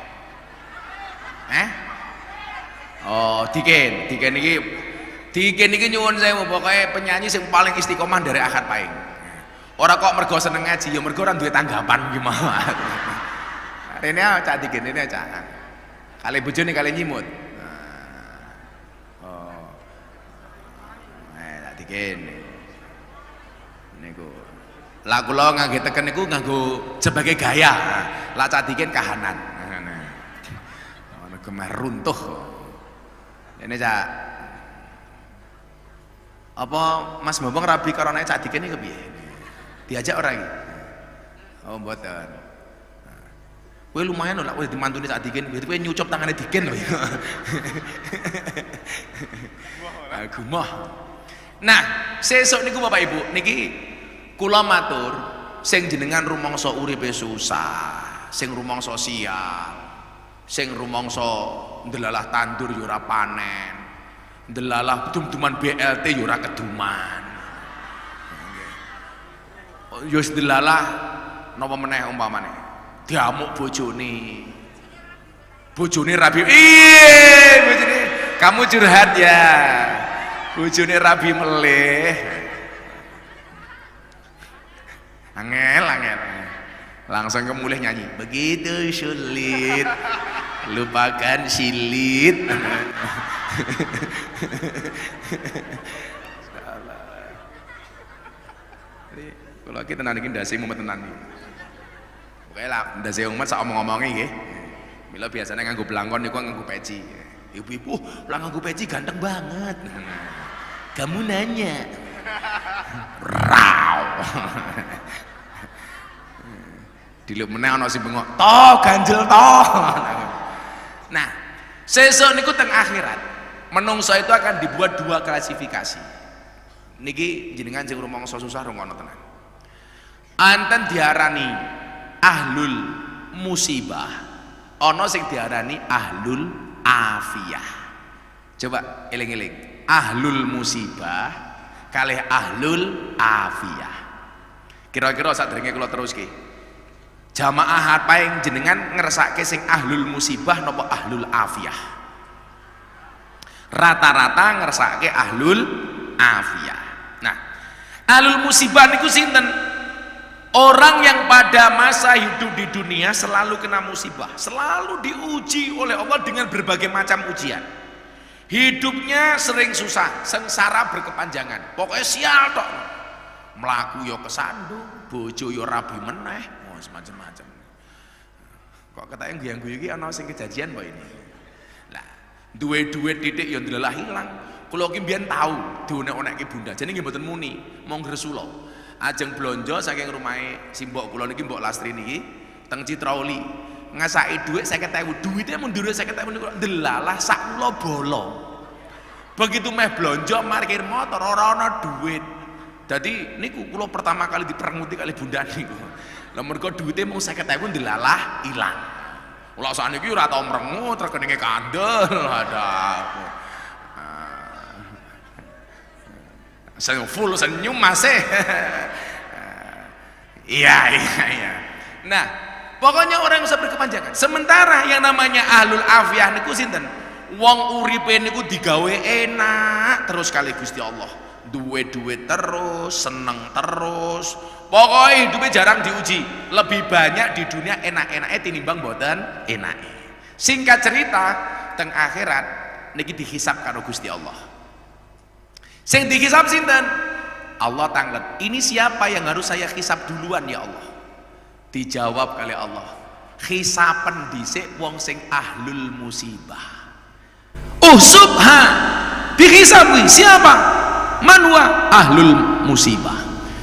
Oh, Diken niki nyuwun sewu pokoke penyanyi sing paling istiqomah dari akad paing. Ora kok mergo seneng ngaji ya mergo ora duwe tanggapan ki mawon. Rene Cak Diken rene Cak. Kali bojone kali nyimut. Cak Diken. Niku. Lah kula ngangge teken niku nganggo sebagai gaya. Lah Cak Diken kahanan. Ono gemar runtuh. Ini Cak. Apa Mas Bambang rabi karo anake Cak Diken iki kepiye? Diajak ora iki? Oh mboten. Kowe lumayan lho lak kowe dimantune Cak Diken, berarti kowe nyucup tangane Diken lho. Gumah. Nah, sesuk niku Bapak Ibu, niki kula matur sing jenengan rumangsa uripe susah, sing rumangsa sial, sing rumangsa ndelalah tandur ya ora panen, ndelalah dum-duman BLT ya ora keduman. Yo ndelalah napa meneh umpamane diamuk bojone rabi bojone kamu curhat ya bojone rabi meleh angel langsung kemulih nyanyi begitu sulit lupakan silit. Kalau kita nanti ndase mumet tenan iki. Pokoke lah ndase umat sak omong-omonge nggih. Mila biasanya nganggo blangkon niku nganggo peci. Ibu-ibu, lah nganggo peci ganteng banget. Kamu nanya. Raw. Diluk meneh ana sing bengok, "Toh, ganjel toh." Nah, sesuk niku teng akhirat. Menungso itu akan dibuat dua klasifikasi. Niki jenengan sing rumangsa susah rungono tenan. Anten diarani ahlul musibah, ana sing diarani ahlul afiyah. Coba eling-eling, ahlul musibah kalih ahlul afiyah. Kira-kira sadurunge kula teruske. Jamaah apa yang jenengan ngersake sing ahlul musibah napa ahlul afiyah? Rata-rata ngersake ahlul afiyah. Nah, ahlul musibah niku sinten? Orang yang pada masa hidup di dunia selalu kena musibah, selalu diuji oleh Allah dengan berbagai macam ujian. Hidupnya sering susah, sengsara berkepanjangan. Pokoknya sial tok. Melaku yo kesandung, bojo yo rabi meneh, semacam-macam. Kok ketake guyu-guyu iki ana sing kejadian kok ini. Lah, duwe-duwe titik yo ndelalah ilang. Kula ki mbiyen tau dionek-onekke Bunda. Jenenge mboten muni, mong gresula. Ajeng blonjo saking rumahe simbok kula niki Mbok Lastri niki teng Citrauli ngasaki dhuwit 50.000 duwite mun ndure 50.000 niku ndelalah sak kula bolo. Begitu meh blonjo parkir motor ora ana dhuwit. Dadi niku kula pertama kali diperenguti kali Bunda niku. Lah mergo dhuwite mung 50.000 ndelalah ilang. Kula sakniki ora tau mrengut rekeninge kandel ada. Saya full senyum masih. Iya. Nah, pokoknya orang yang bisa berkepanjangan. Sementara yang namanya ahlul afiyah niku sinten? Wong uripe niku digawe enak terus kali Gusti Allah. duwe terus, seneng terus, pokoknya hidupnya jarang diuji, lebih banyak di dunia enak-enaknya tinimbang boten enaknya. Singkat cerita, teng akhirat niki dihisab karo Gusti Allah. Sing dihisab sinten? Allah tanglet. Ini siapa yang harus saya hisab duluan ya Allah? Dijawab kali Allah, hisapen dhisik wong sing ahlul musibah. Subha dihisab siapa? Manwa ahlul musibah.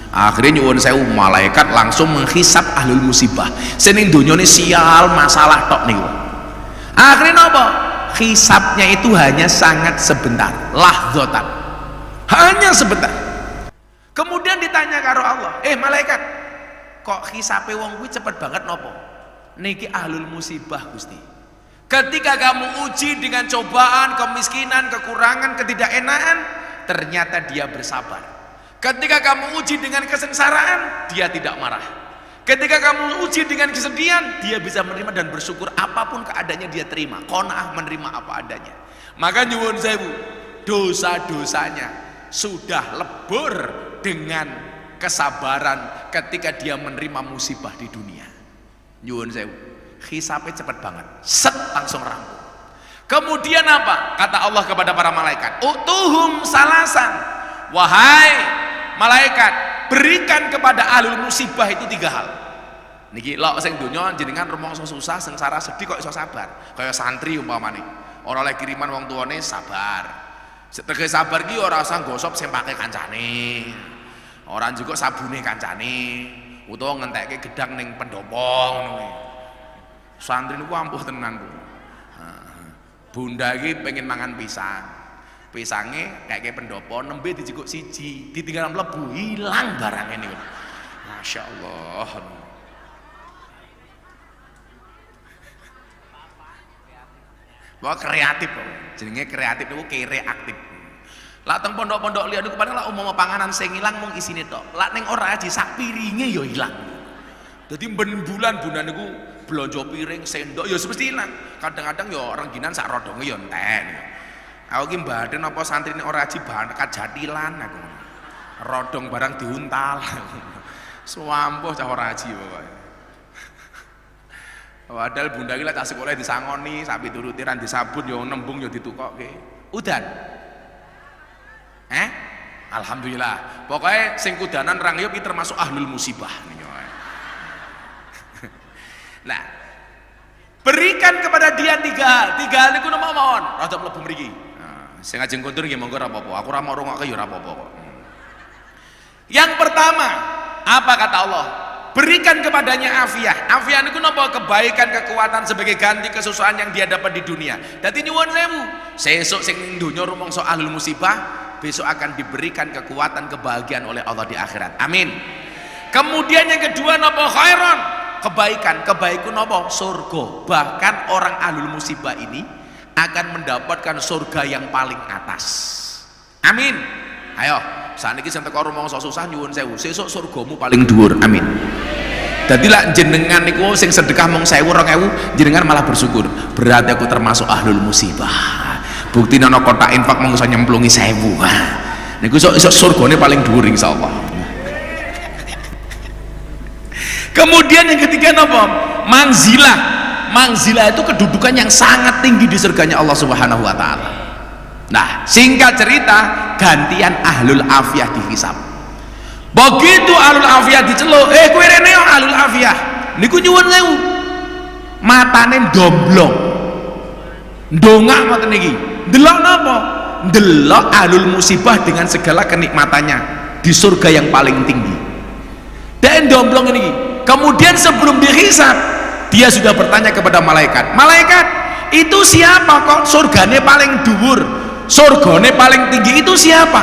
Akhirnya nyuwun sewu malaikat langsung menghisab ahlul musibah. Sening dunyane sial masalah tok niku. Akhirnya napa? Hisabnya itu hanya sangat sebentar, lahdzatan. Hanya sebentar. Kemudian ditanya karo Allah, malaikat, kok hisabe wong kuwi cepet banget napa? Niki ahlul musibah Gusti. Ketika kamu uji dengan cobaan, kemiskinan, kekurangan, ketidakenaan, ternyata dia bersabar. Ketika kamu uji dengan kesengsaraan, dia tidak marah. Ketika kamu uji dengan kesedihan, dia bisa menerima dan bersyukur apapun keadaannya dia terima. Qanaah, menerima apa adanya. Maka nyuwun sewu, dosa-dosanya sudah lebur dengan kesabaran ketika dia menerima musibah di dunia. Nyuwun sewu, hisabnya cepat banget, set langsung rampung. Kemudian apa? Kata Allah kepada para malaikat, utuhum salasan, wahai malaikat, berikan kepada ahlul musibah itu 3 hal. Niki lho sing donya jenengan rumangsa susah, sengsara, sedih kok iso sabar. Kaya santri umpamane, ora oleh kiriman wong tuane sabar. Setege sabar ki ora usah gosok sempake kancane. Ora juga sabune kancane, utawa ngentekke gedang ning pendopo ngono. Santri niku ampuh tenan ku. Bunda iki pengen mangan pisang. Pisange kayak pendopo nembe dijikuk siji, ditinggal mlebu hilang barangnya niku. Masya Allah. Wah kreatif kok. Jenenge kreatif niku kere aktif. Lah teng pondok-pondok liya niku paling lah umpama panganan sing ilang mung isine tok. Lah ning ora aji sak piringe ya ilang. Dadi ben bulan Bunda niku blonjo piring, sendok ya mesti ilang. Kadang-kadang ya rengginan sak rodonge ya entek. Aku ki mbaten apa santrine ora aji bakat jatilan aku. Rodong barang diuntal. Swampuh cah ora aji pokoke. Padahal Bunda ki lek tak sekolah disangoni, sak pituruti ra disabut ya nembung ya ditukokke. Udan. Alhamdulillah. Pokoknya sing kudanan rangyup iki termasuk ahlul musibah. Nah, berikan kepada dia 3 hal. 3 hal niku napa mawon? Rada mlebu mriki. Sing ajeng kondur nggih monggo ora apa-apa. Aku ora mau rungokke ya ora apa-apa kok. Yang pertama, apa kata Allah? Berikan kepadanya afiah. Afiah niku napa? Kebaikan, kekuatan sebagai ganti kesusahan yang dia dapat di dunia. Dadi nyuwun sewu, sesuk sing ning donya rumangsa ahlul musibah, besok akan diberikan kekuatan, kebahagiaan oleh Allah di akhirat. Amin. Kemudian yang kedua napa? Khairon. Kebaikan napa? Surga. Bahkan orang ahlul musibah ini akan mendapatkan surga yang paling atas. Amin. Ayo, saniki sing teko rumangsa susah nyuwun sewu, sesuk surgamu paling dhuwur. Amin. Dadi lak jenengan niku sing sedekah mung 1000 2000, jenengan malah bersyukur. Berarti aku termasuk ahlul musibah. Bukti ana kotak infak mung iso nyemplungi 1000. Niku iso surgane paling dhuwur insyaallah. Kemudian yang ketiga apa? Manzilah itu kedudukan yang sangat tinggi di surganya Allah Subhanahu wa taala. Nah, singkat cerita, gantian ahlul afiyah dihisab. Begitu ahlul afiyah diceluk, kowe rene yo ahlul afiyah. Niku nyuwun sewu. Matane domblong. Ndongak ngoten niki. Delok napa? Delok ahlul musibah dengan segala kenikmatannya di surga yang paling tinggi. Dan domblong ini. Kemudian sebelum dihisab, dia sudah bertanya kepada malaikat, malaikat itu siapa kok surgane paling dhuwur, surgane paling tinggi itu siapa?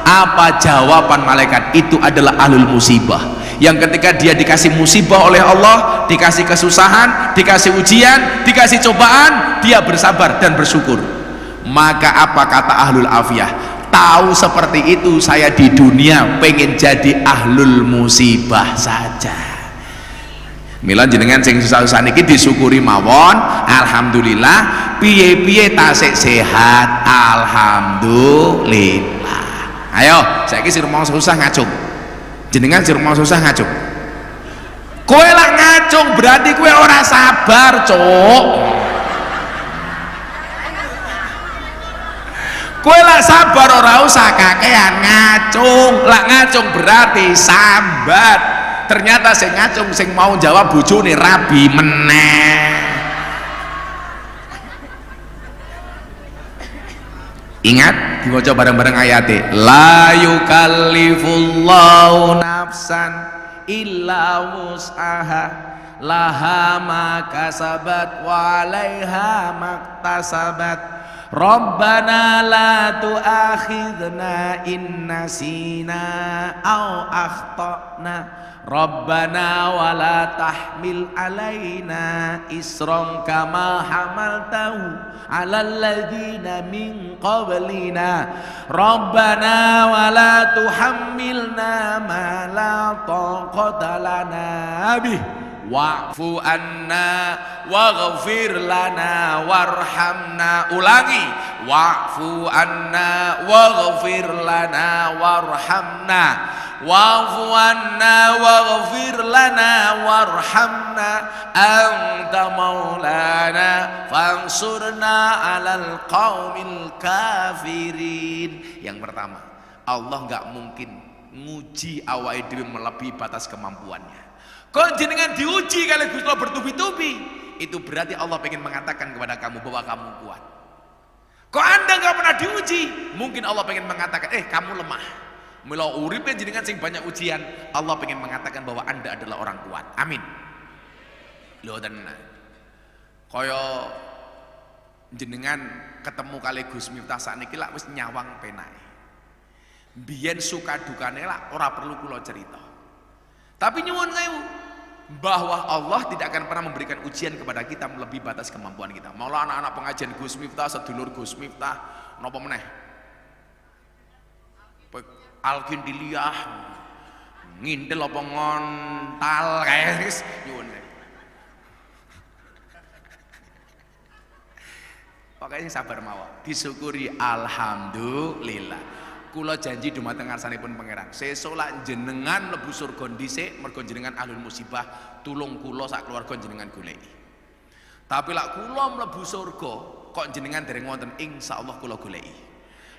Apa jawaban malaikat? Itu adalah ahlul musibah, yang ketika dia dikasih musibah oleh Allah, dikasih kesusahan, dikasih ujian, dikasih cobaan, dia bersabar dan bersyukur. Maka apa kata ahlul afiyah? Tahu seperti itu saya di dunia pengen jadi ahlul musibah saja. Mila jenengan sing susah-susah niki disyukuri mawon. Alhamdulillah, piye-piye tasik sehat, alhamdulillah. Ayo, saiki sing mau susah ngacung. Jenengan sing mau susah ngacung. Kowe lak ngacung berarti kowe ora sabar, Cuk. Kowe lak sabar ora usah kakean ngacung. Lak ngacung berarti sambat. Ternyata sing ngacung sing mau jawab bojone rabi meneh. Ingat diwaca bareng-bareng ayate la yukallifullahu nafsan illa wus'aha laha ma kasabat wa 'alaiha maktasabat rabbana la tu'akhidna in nasina aw akhtana rabbana wa la tahmil 'alaina isran kama hamaltahu 'alal ladzina min qablina rabbana wa la tuhammilna ma la taqata lana bih wa'fu anna waghfir lana warhamna. Ulangi, wa'fu anna waghfir lana warhamna wa'fu anna waghfir lana warhamna anta maulana fansurna 'alal qaumil kafirin. Yang pertama, Allah nggak mungkin nguji awake dhewe melebihi batas kemampuannya. Kok jenengan diuji kalau Gusti Allah bertubi-tubi, itu berarti Allah pengen mengatakan kepada kamu bahwa kamu kuat. Kok Anda nggak pernah diuji, mungkin Allah pengen mengatakan kamu lemah. Mula uripe jenengan sing banyak ujian, Allah pengen mengatakan bahwa Anda adalah orang kuat. Amin. Lho tenan. Kaya jenengan ketemu kali Gus Miftah sakniki lak wis nyawang penae. Biyen suka dukane lak ora perlu kula cerita. Tapi nyuwun sewu bahwa Allah tidak akan pernah memberikan ujian kepada kita melebihi batas kemampuan kita. Malah anak-anak pengajian Gus Miftah, sedulur Gus Miftah, napa meneh? Alkindiliyah ngintil apa ngontal kae wis nyuwun. Pokoknya sabar mawon, disyukuri alhamdulillah. Kula janji dumateng ngarsanipun pangeran, sesuk lak jenengan mlebu surga dhisik mergo jenengan ahlul musibah, tulung kula sak keluarga jenengan goleki. Tapi lak kula mlebu surga kok jenengan dereng wonten, insyaallah kula goleki.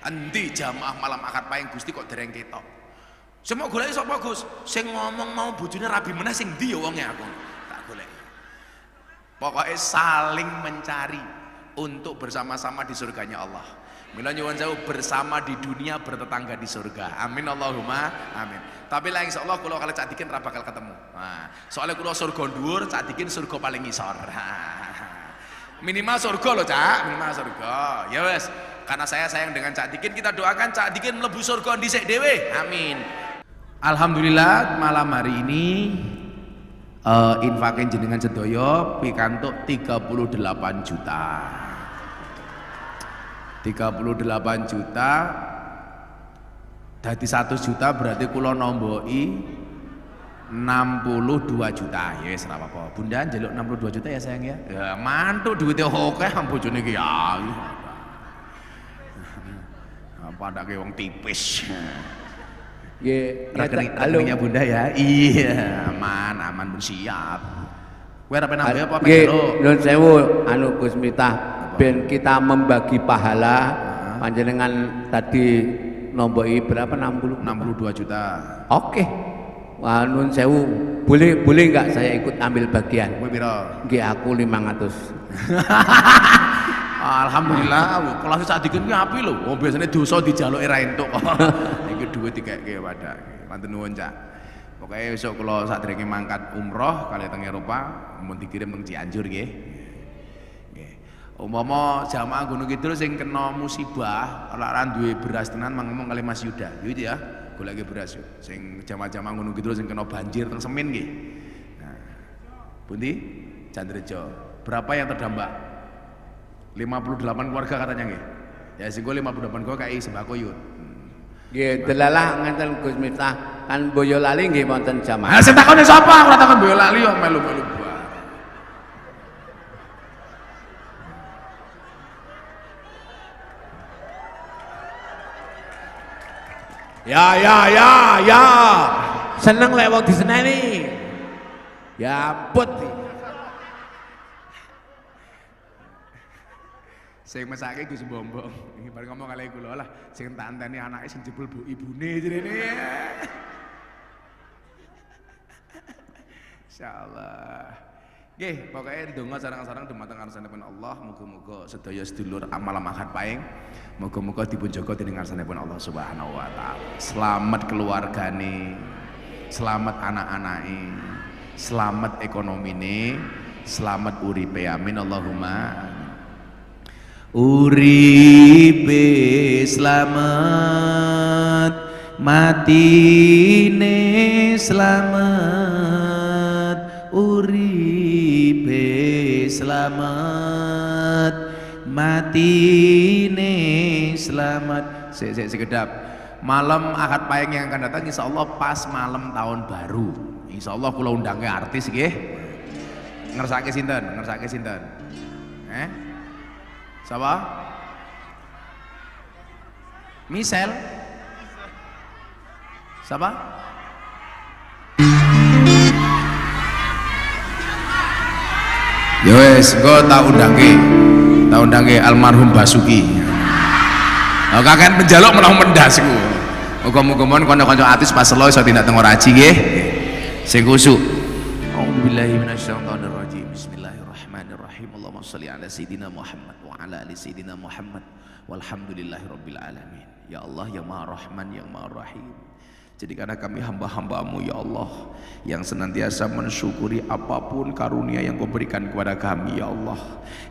Endi jamaah malam akad payung Gusti kok dereng ketok. Sing mau goleki sapa Gus? Sing ngomong mau bojone rabi meneh sing ndi ya wonge aku. Tak goleki. Pokoknya saling mencari untuk bersama-sama di surganya Allah. Mila nyuwun sewu bersama di dunia bertetangga di surga. Amin Allahumma amin. Tapi lah insyaallah kula kali cak dikin ra bakal ketemu. Nah, soalnya kula surga dhuwur, cak dikin surga paling ngisor. Minimal surga loh cak, minimal surga. Ya wes, karena saya sayang dengan cak dikin, kita doakan cak dikin mlebu surga dhisik dhewe. Amin. Alhamdulillah malam hari ini infakin jenengan sedaya pikantuk 38 juta. 38 juta dadi 1 juta berarti kula nomboki 62 juta. Ya wis ora apa-apa. Bunda njaluk 62 juta ya sayang ya. Ya mantuk duwite akeh bojone iki ya. Apa ndake wong tipis. Nggih, rekeningnya Bunda ya. Iya, aman pun siap. Kowe arep nambah apa nggih, nuwun sewu anu Gus Miftah. Ben kita membagi pahala, panjenengan tadi nomboki berapa? 62 juta. Oke. Wah, nun sewu. Boleh enggak saya ikut ambil bagian? Kowe pira? Nggih, aku 500. Alhamdulillah, kelas sadikun ki apik lho. Wong biasane dosa dijaluki ra entuk. Iki dhuwit dikeke wadah. Matur nuwun, Cak. Pokoke besok kula sadurunge mangkat umroh kali teng Eropa, mun dikirim teng Cianjur nggih. Umpama jamaah Gunung Kidul sing kena musibah ora duwe beras tenan ngomong kali Mas Yuda. Yo ya, goleki beras yo. Sing jamaah Gunung Kidul sing kena banjir teng Semin nggih. Nah. Pundi? Candrejo. Berapa yang terdampak? 58 keluarga katanya nggih. Ya sing 58 keluarga kai sembako yun. Nggih, delalah ngenten Gus Miftah kan Boyolali nggih wonten jamaah. Lah sing takone sapa? Ora takon Boyolali yo melu-melu. Ya. Seneng lek wong diseneni. Ya ampun. Sing mesake Gus Bombong. Iki bar ngomong kali kula lah, sing tak anteni anake sing jebul bu ibune jenenge. Insyaallah. Nggih, pokoke ndonga sareng-sareng dumateng ngarsanipun Allah, muga-muga sedaya sedulur amal ahad paing, muga-muga dipun jaga dening ngarsanipun Allah Subhanahu wa taala. Selamat keluargane, selamat anak-anake, selamat ekonomine, selamat uripe. Amin Allahumma. Uripe selamat, matine selamat, uripe selamat, matine selamat. Sekedap malam Ahad Pahing yang akan datang insya Allah pas malam tahun baru. Insya Allah kula undangnya artis nggih. Ngersake sinten? Siapa? Misel? Siapa? Ya wes, engko tak undangke almarhum Basuki. Kakek penjaluk menawa mendas iku. Muga-muga mon kanca-kanca artis pas selo iso tindak teng oraji nggih. Sing kusuk. A'udzubillahi minasyaitonir rajim. Bismillahirrahmanirrahim. Allahumma shalli ala sayidina Muhammad wa ala ali sayidina Muhammad walhamdulillahirabbil alamin. Ya Allah ya Maha Rahman yang Maha Rahim. Jadikanlah kami hamba-hambamu ya Allah yang senantiasa mensyukuri apapun karunia yang kau berikan kepada kami ya Allah,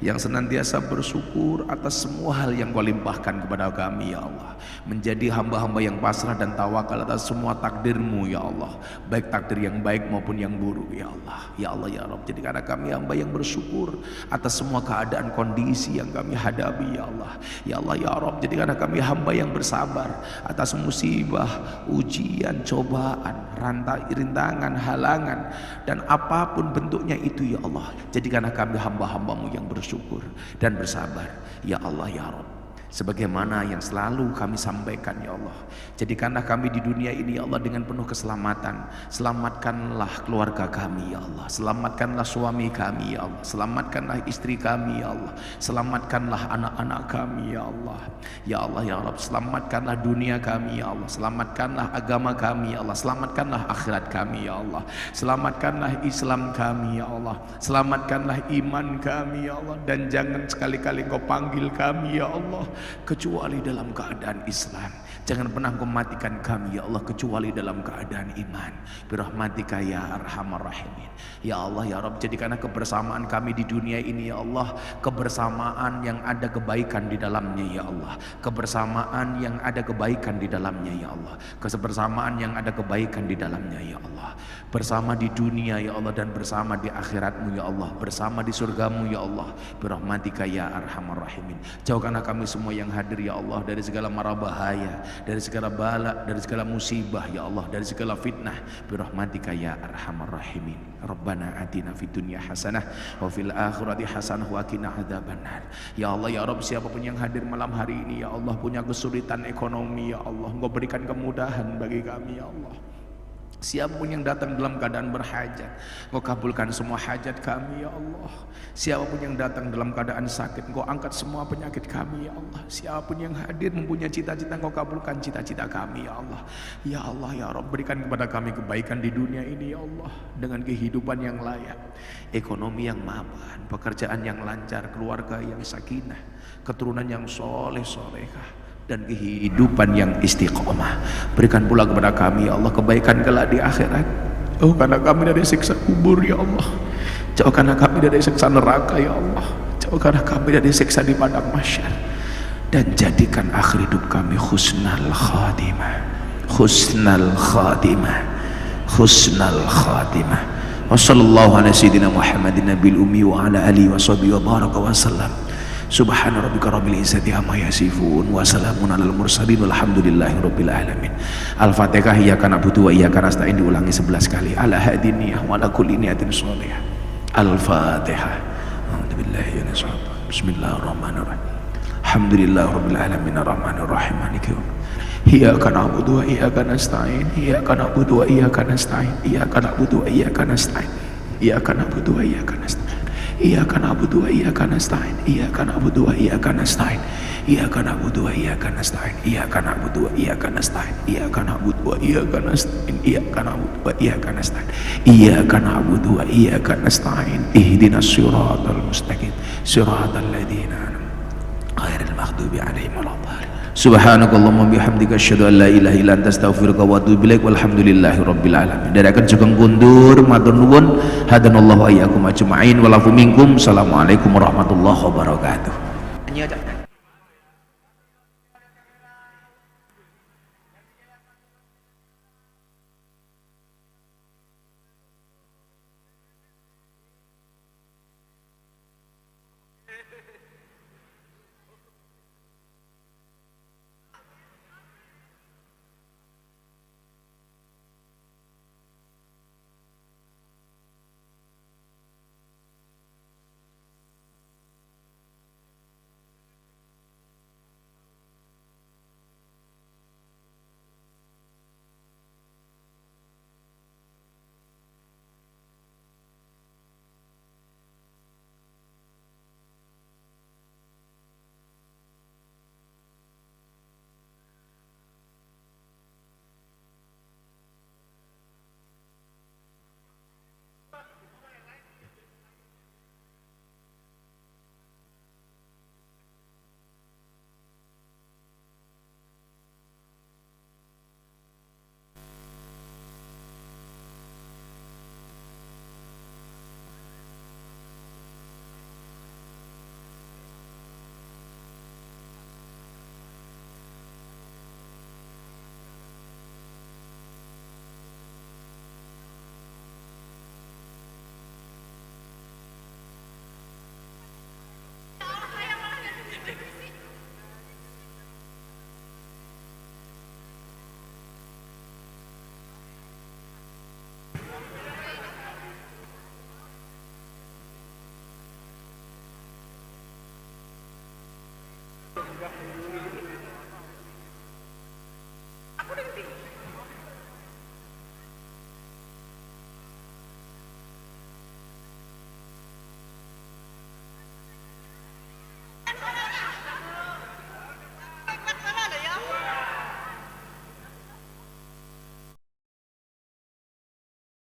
yang senantiasa bersyukur atas semua hal yang kau limpahkan kepada kami ya Allah, menjadi hamba-hamba yang pasrah dan tawakal atas semua takdirmu ya Allah, baik takdir yang baik maupun yang buruk ya Allah. Ya Allah ya Rabb, jadikanlah kami hamba yang bersyukur atas semua keadaan kondisi yang kami hadapi ya Allah. Ya Allah ya Rabb, jadikanlah kami hamba yang bersabar atas musibah, ujian, cobaan, rintangan, halangan, dan apapun bentuknya itu ya Allah. Jadikanlah kami hamba-hambamu yang bersyukur dan bersabar ya Allah ya Rabb, sebagaimana yang selalu kami sampaikan ya Allah. Jadikanlah kami di dunia ini ya Allah dengan penuh keselamatan. Selamatkanlah keluarga kami ya Allah, selamatkanlah suami kami ya Allah, selamatkanlah istri kami ya Allah, selamatkanlah anak-anak kami ya Allah. Ya Allah ya Rabb, selamatkanlah dunia kami ya Allah, selamatkanlah agama kami ya Allah, selamatkanlah akhirat kami ya Allah, selamatkanlah Islam kami ya Allah, selamatkanlah iman kami ya Allah, dan jangan sekali-kali Kau panggil kami ya Allah kecuali dalam keadaan Islam. Jangan pernah Kau matikan kami ya Allah kecuali dalam keadaan iman. Birahmatika ya arhamar rahimin. Ya Allah ya Rabb, jadikanlah kebersamaan kami di dunia ini ya Allah kebersamaan yang ada kebaikan di dalamnya ya Allah, kebersamaan yang ada kebaikan di dalamnya ya Allah, kebersamaan yang ada kebaikan di dalamnya ya Allah, bersama di dunia ya Allah dan bersama di akhiratmu ya Allah, bersama di surgamu ya Allah. Birahmatika ya arhamar rahimin. Jauhkanlah kami semua yang hadir ya Allah dari segala mara bahaya, dari segala bala, dari segala musibah ya Allah, dari segala fitnah. Birahmatika ya arhamar rahimin. Rabbana atina fid dunya hasanah wa fil akhirati hasanah wa qina adzabannar. Ya Allah ya Rabb, siapapun yang hadir malam hari ini ya Allah punya kesulitan ekonomi ya Allah, Engkau berikan kemudahan bagi kami ya Allah. Siapapun yang datang dalam keadaan berhajat, Engkau kabulkan semua hajat kami ya Allah. Siapapun yang datang dalam keadaan sakit, Engkau angkat semua penyakit kami ya Allah. Siapapun yang hadir mempunyai cita-cita, Engkau kabulkan cita-cita kami ya Allah. Ya Allah ya Rabb, berikan kepada kami kebaikan di dunia ini ya Allah, dengan kehidupan yang layak, ekonomi yang mapan, pekerjaan yang lancar, keluarga yang sakinah, keturunan yang soleh-solehah, dan kehidupan yang istiqomah. Berikan pula kepada kami ya Allah kebaikan kelak di akhirat. Jauhkanlah kami dari siksa kubur ya Allah, jauhkanlah kami dari siksa neraka ya Allah, jauhkanlah kami dari siksa di padang mahsyar, dan jadikan akhir hidup kami husnal khatimah, husnal khatimah, husnal khatimah. Wa sallallahu ala sayyidina Muhammadin nabil ummi wa ala alihi wa sahbihi wa baraka wa sallam. Subhana rabbika rabbil izzati amma yasifun wa salamun alal mursalin walhamdulillahi rabbil alamin. Al-Fatihah. Iyyaka na'budu wa iyyaka nasta'in diulangi 11 kali. Ala hadin niyah wa ala kulli niyatin shalihah. Al-Fatihah. A'udzubillahi minasyaitonir rajim. Bismillahirrahmanirrahim. Alhamdulillahi rabbil alamin arrahmanir rahim maliki yaumiddin. Iyyaka na'budu wa iyyaka nasta'in. Iyyaka na'budu wa iyyaka nasta'in. Iyyaka na'budu wa iyyaka nasta'in. Iyyaka na'budu wa iyyaka nasta'in. Iyyaka na'budu wa iyyaka nasta'in. Iyyaka na'budu wa iyyaka nasta'in. Iyyaka na'budu wa iyyaka nasta'in. Iyyaka na'budu wa iyyaka nasta'in. Iyyaka na'budu wa iyyaka nasta'in. Iyyaka na'budu wa iyyaka nasta'in. Iyyaka na'budu wa iyyaka nasta'in. Ihdinas siratal mustaqim. Siratal ladzina ghairil maghdubi 'alaihim waladdallin. Subhanakallahumma bihamdika asyhadu an la ilaha illa anta astaghfiruka wa atubu ilaik walhamdulillahi rabbil alamin. Dherekaken sugeng kundur matur nuwun hadanallahu ayyakum ajmain walafu minkum. Assalamualaikum warahmatullahi wabarakatuh.